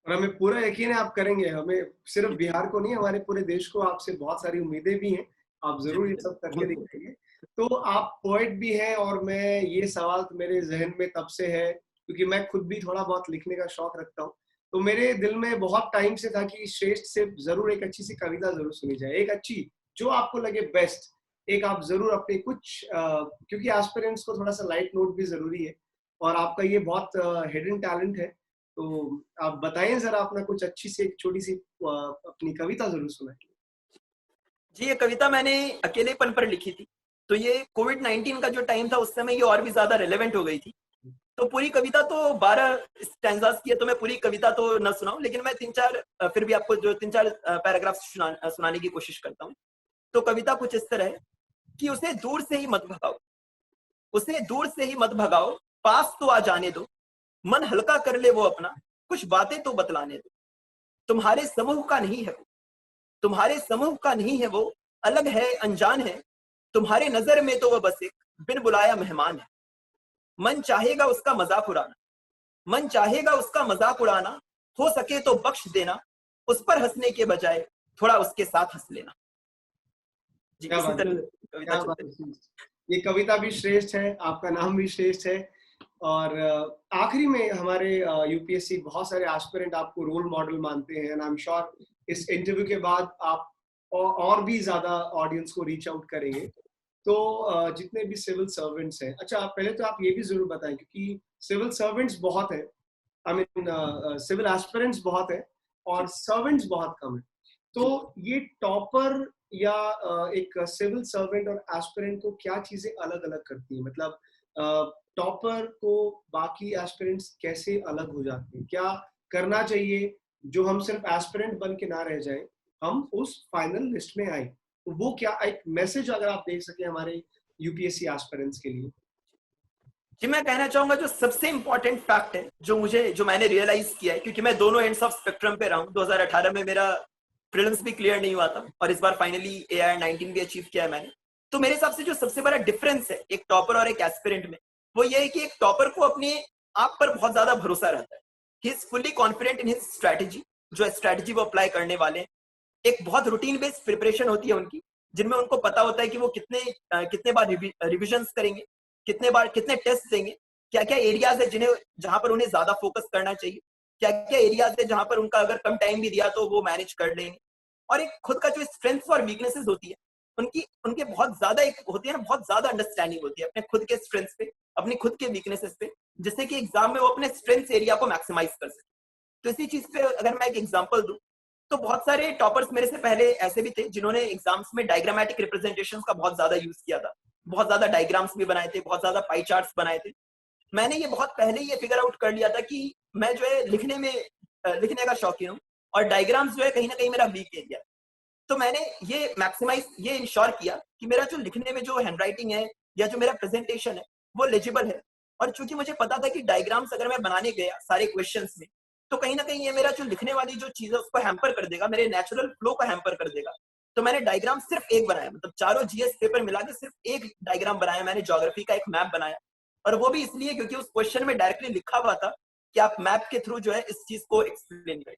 और हमें पूरा यकीन है आप करेंगे। हमें सिर्फ बिहार को नहीं, हमारे पूरे देश को आपसे बहुत सारी उम्मीदें भी हैं। आप जी, ज़रूर ये सब करके दिखाएँगे। तो आप पोएट भी हैं और मैं ये सवाल तो मेरे ज़हन में तब से है क्योंकि मैं खुद भी थोड़ा बहुत लिखने का शौक रखता हूँ। तो मेरे दिल में बहुत टाइम से था कि श्रेष्ठ से ज़रूर एक अच्छी-सी कविता ज़रूर सुनी जाए। एक अच्छी, जो आपको लगे बेस्ट, एक आप ज़रूर अपने कुछ क्योंकि एस्पिरेंट्स को थोड़ा-सा लाइट नोट भी ज़रूरी है और आपका ये बहुत हिडन टैलेंट है। तो आप बताएँ ज़रा अपना कुछ अच्छी सी एक छोटी-सी अपनी कविता ज़रूर सुनाएँ। जी, ये कविता मैंने अकेलेपन पर लिखी थी। तो ये कोविड-19 का जो टाइम था उस समय ये और भी ज़्यादा रिलेवेंट हो गई थी। तो पूरी कविता तो 12 स्टैन्ज़ास की है, तो मैं पूरी कविता तो ना सुनाऊँ, लेकिन मैं 3-4 फिर भी आपको जो 3-4 पैराग्राफ सुनाने की कोशिश करता हूँ। तो कविता कुछ इस तरह है कि उसे दूर से ही मत भगाओ, उसे दूर से ही मत भगाओ, पास तो आ जाने दो, मन हल्का कर ले वो अपना, कुछ बातें तो बतलाने दो। तुम्हारे समूह का नहीं है वो, तुम्हारे समूह का नहीं है वो, अलग है, अनजान है, तुम्हारे नजर में तो वह बस एक बिन बुलाया मेहमान है। मन चाहेगा उसका मजाक उड़ाना, मन चाहेगा उसका मजाक उड़ाना, हो सके तो बख्श देना, उस पर हंसने के बजाय थोड़ा उसके साथ हंस लेना। जी, क्या इसी बात तरह है, कविता क्या बात चलते। है। ये कविता भी श्रेष्ठ है, आपका नाम भी श्रेष्ठ है। और आखिरी में हमारे यूपीएससी बहुत सारे एस्पिरेंट आपको रोल मॉडल मानते हैं, एंड आई एम श्योर इस इंटरव्यू के बाद आप और भी ज्यादा ऑडियंस को रीच आउट करेंगे। तो जितने भी सिविल सर्वेंट्स हैं, अच्छा पहले तो आप ये भी जरूर बताएं, क्योंकि सिविल सर्वेंट्स बहुत हैं, आई मीन सिविल एस्पिरेंट्स बहुत हैं और सर्वेंट्स बहुत कम है। तो ये टॉपर या एक सिविल सर्वेंट और एस्पिरेंट को क्या चीजें अलग अलग करती है? मतलब टॉपर को बाकी एस्पिरेंट्स कैसे अलग हो जाते हैं? क्या करना चाहिए जो हम सिर्फ एस्पिरेंट बन के ना रह जाए, हम उस फाइनल लिस्ट में आए? तो वो क्या एक मैसेज अगर आप देख सके हमारे यूपीएससी एस्पिरेंट्स के लिए। जी, मैं कहना चाहूंगा जो सबसे इंपॉर्टेंट फैक्ट है जो मैंने रियलाइज किया है, क्योंकि मैं दोनों एंड्स ऑफ स्पेक्ट्रम पे रहा हूँ। 2018 में मेरा प्रीलिम्स भी क्लियर नहीं हुआ था और इस बार फाइनली AIR 19 भी अचीव किया है मैंने। तो मेरे हिसाब से जो सबसे बड़ा डिफरेंस है एक टॉपर और एक एस्पिरेंट में, वो ये है कि एक टॉपर को अपने आप पर बहुत ज्यादा भरोसा रहता है। He is fully confident in his strategy, जो स्ट्रैटेजी वो अप्लाई करने वाले हैं। एक बहुत रूटीन बेस्ड प्रिपरेशन होती है उनकी, जिनमें उनको पता होता है कि वो कितने बार रिविजन्स करेंगे, कितने बार कितने टेस्ट देंगे, क्या क्या एरियाज है जहां पर उन्हें ज्यादा फोकस करना चाहिए, क्या क्या एरियाज है जहां पर उनका अगर कम टाइम भी दिया तो वो मैनेज कर लेंगे। और एक खुद का जो स्ट्रेंथ्स और वीकनेसेस होती है उनके बहुत ज्यादा एक होती है ना, बहुत ज्यादा अंडरस्टैंडिंग होती है अपने खुद के स्ट्रेंथ्स पे, अपनी खुद के वीकनेसेस पे, जिससे कि एग्जाम में वो अपने स्ट्रेंथ्स एरिया को मैक्सिमाइज कर सके। तो इसी चीज पे अगर मैं एक एग्जांपल दूं, तो बहुत सारे टॉपर्स मेरे से पहले ऐसे भी थे जिन्होंने एग्जाम्स में डायग्रामेटिक रिप्रेजेंटेशन का बहुत ज्यादा यूज किया था, बहुत ज्यादा डायग्राम्स भी बनाए थे, बहुत ज्यादा पाई चार्ट्स बनाए थे। मैंने ये बहुत पहले ये फिगर आउट कर लिया था कि मैं जो है लिखने का शौकीन हूँ और डायग्राम्स जो है कहीं ना कहीं मेरा वीक एरिया है। तो मैंने ये इंश्योर किया कि मेरा जो लिखने में जो हैंडराइटिंग है या जो मेरा प्रेजेंटेशन है वो लेजिबल है। और चूंकि मुझे पता था कि डायग्राम्स अगर मैं बनाने गया सारे क्वेश्चंस में, तो कहीं ना कहीं ये मेरा जो लिखने वाली जो चीज है उसको हैम्पर कर देगा, मेरे नेचुरल फ्लो को हैम्पर कर देगा। तो मैंने डायग्राम सिर्फ एक बनाया, मतलब चारों जीएस पेपर मिला के सिर्फ एक डायग्राम बनाया मैंने, ज्योग्राफी का एक मैप बनाया। और वो भी इसलिए क्योंकि उस क्वेश्चन में डायरेक्टली लिखा हुआ था कि आप मैप के थ्रू जो है इस चीज को एक्सप्लेन करें।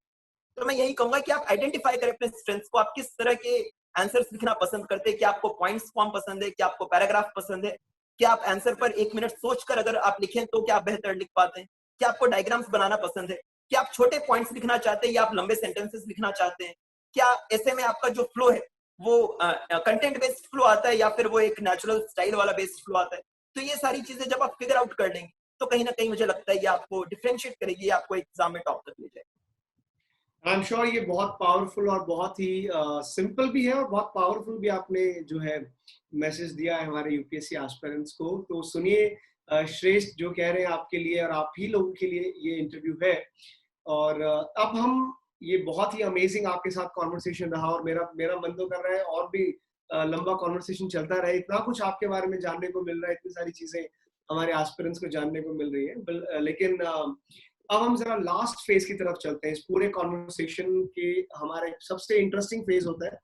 तो मैं यही कहूंगा कि आप आइडेंटिफाई करें अपने स्ट्रेंथ्स को, आप किस तरह के आंसर्स लिखना पसंद करते हैं, कि आपको पॉइंट्स फॉर्म पसंद है, कि आपको पैराग्राफ पसंद है, कि आप आंसर पर 1 मिनट सोचकर अगर आप लिखें तो क्या आप बेहतर लिख पाते हैं, कि आपको डायग्राम्स बनाना पसंद है, कि आप छोटे पॉइंट्स लिखना चाहते हैं या आप लंबे सेंटेंसेस लिखना चाहते हैं, क्या ऐसे में आपका जो फ्लो है वो कंटेंट बेस्ड फ्लो आता है या फिर वो एक नेचुरल स्टाइल वाला बेस्ड फ्लो आता है। तो ये सारी चीजें जब आप फिगर आउट कर लेंगे तो कहीं ना कहीं मुझे लगता है ये आपको डिफरेंशिएट करेगी, आपको एग्जाम में टॉप तक ले जाएगी। आई एम श्योर ये बहुत पावरफुल और बहुत ही सिंपल भी है और बहुत पावरफुल भी आपने जो है मैसेज दिया है हमारे यूपीएससी एस्पिरेंट्स को। तो सुनिए श्रेष्ठ जो कह रहे हैं आपके लिए और आप ही लोगों के लिए ये इंटरव्यू है। और अब हम ये बहुत ही अमेजिंग आपके साथ कॉन्वर्सेशन रहा और मेरा मन तो कर रहा है और भी लंबा कॉन्वर्सेशन चलता रहे। इतना कुछ आपके बारे में जानने को मिल रहा है, इतनी सारी चीजें हमारे एस्पिरेंट्स को जानने को मिल रही है। लेकिन अब हम जरा लास्ट फेज की तरफ चलते हैं। इस पूरे कॉन्वर्सेशन के हमारा सबसे इंटरेस्टिंग फेज होता है,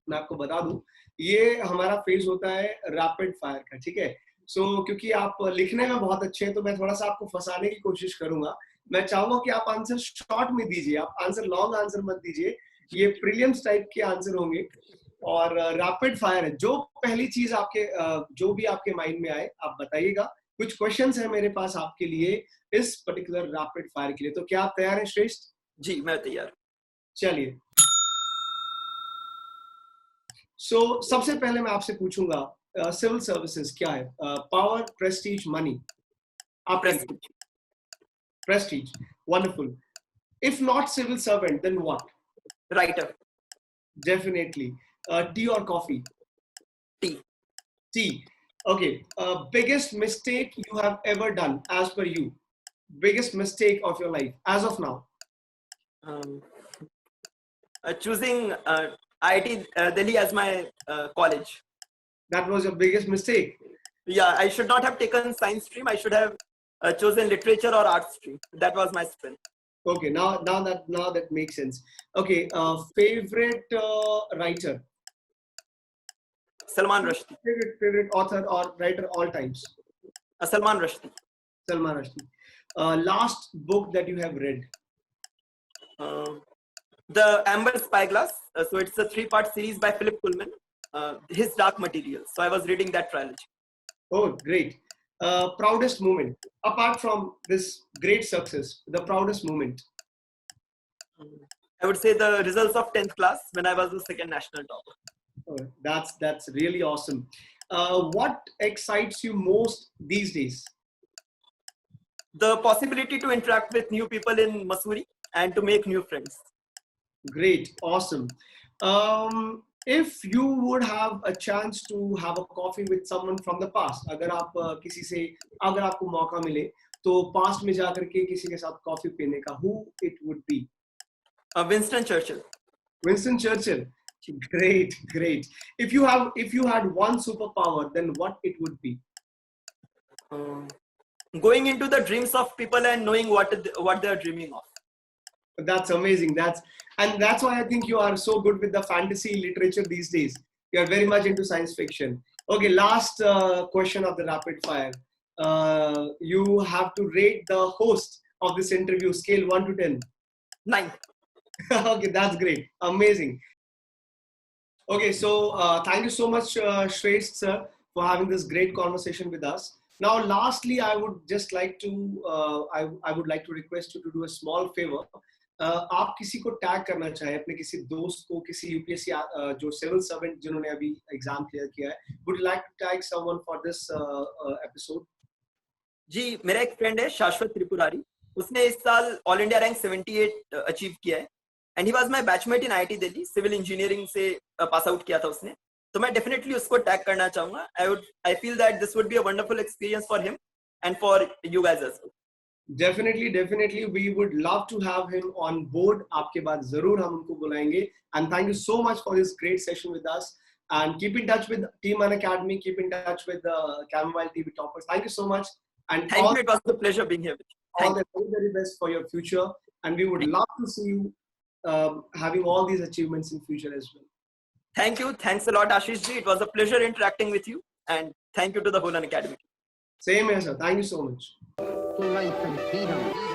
मैं आपको बता दूं, ये हमारा फेज होता है रैपिड फायर का, ठीक है। क्योंकि आप लिखने में बहुत अच्छे हैं तो मैं थोड़ा सा आपको फंसाने की कोशिश करूंगा। मैं चाहूंगा कि आप आंसर शॉर्ट में दीजिए, आप आंसर लॉन्ग आंसर मत दीजिए, ये प्रीलिम्स टाइप के आंसर होंगे। और रैपिड फायर है, जो पहली चीज आपके जो भी आपके माइंड में आए आप बताइएगा। कुछ क्वेश्चंस है मेरे पास आपके लिए इस पर्टिकुलर रैपिड फायर के लिए, तो क्या आप तैयार हैं श्रेष्ठ? जी, मैं तैयार। चलिए, सबसे पहले मैं आपसे पूछूंगा सिविल सर्विसेज क्या है? Power, prestige, money? आपके prestige. Prestige, wonderful. If not civil servant then what? Writer. Definitely. Tea और coffee? Tea. Tea. Okay, biggest mistake you have ever done as per you? Biggest mistake of your life as of now? Choosing IIT Delhi as my college. That was your biggest mistake. Yeah, I should not have taken science stream. I should have chosen literature or art stream. That was my strength. Okay, now that makes sense. Okay, favorite writer, Salman Rushdie. favorite author or writer all times. Salman Rushdie. Salman Rushdie. Last book that you have read. The Amber Spyglass. So it's a 3-part series by Philip Pullman. His Dark Materials. So I was reading that trilogy. Oh, great. Proudest moment apart from this great success. The proudest moment. I would say the results of 10th class when I was the second national topper. Oh, that's really awesome. What excites you most these days? The possibility to interact with new people in Mussoorie and to make new friends. Great, awesome. If you would have a chance to have a coffee with someone from the past, अगर आपको मौका मिले तो past में जाकर के किसी के साथ coffee पीने का, who it would be? Winston Churchill. Winston Churchill. Great. If you had one superpower, then what it would be? Going into the dreams of people and knowing what they are dreaming of. That's amazing. That's why I think you are so good with the fantasy literature these days. You are very much into science fiction. Okay, last question of the rapid fire. You have to rate the host of this interview, scale 1 to 10. 9. Okay, that's great. Amazing. Okay, so thank you so much, Shrestha sir, for having this great conversation with us. Now, lastly, I would just like to I would like to request you to do a small favor. आप किसी को tag करना चाहें अपने किसी दोस्त को, किसी यूपीएससी जो सिविल सर्वेंट जिन्होंने अभी एग्जाम क्लियर किया है, would you like to tag someone for this episode? जी, मेरा एक फ्रेंड है शाश्वत त्रिपुरारी. उसने इस साल ऑल इंडिया रैंक 78 अचीव किया है and he was my batchmate in IIT Delhi. Civil engineering से पास आउट किया था उसने. तो मैं डेफिनेटली उसको टैग करना चाहूंगा. I feel that this would be a wonderful experience for him and for you guys as well. Definitely, we would love to have him on board. आपके बाद जरूर हम उनको बुलाएंगे. And thank you so much for this great session with us. And keep in touch with Team Unacademy. Keep in touch with the Camomile TV Toppers. Thank you so much. And Thank you. It was a pleasure being here with you. All the very best for your future. And we would love to see you having all these achievements in future as well. Thank you. Thanks a lot, Ashish ji. It was a pleasure interacting with you. And thank you to the whole Unacademy. Same here, sir. Thank you so much. To life and freedom.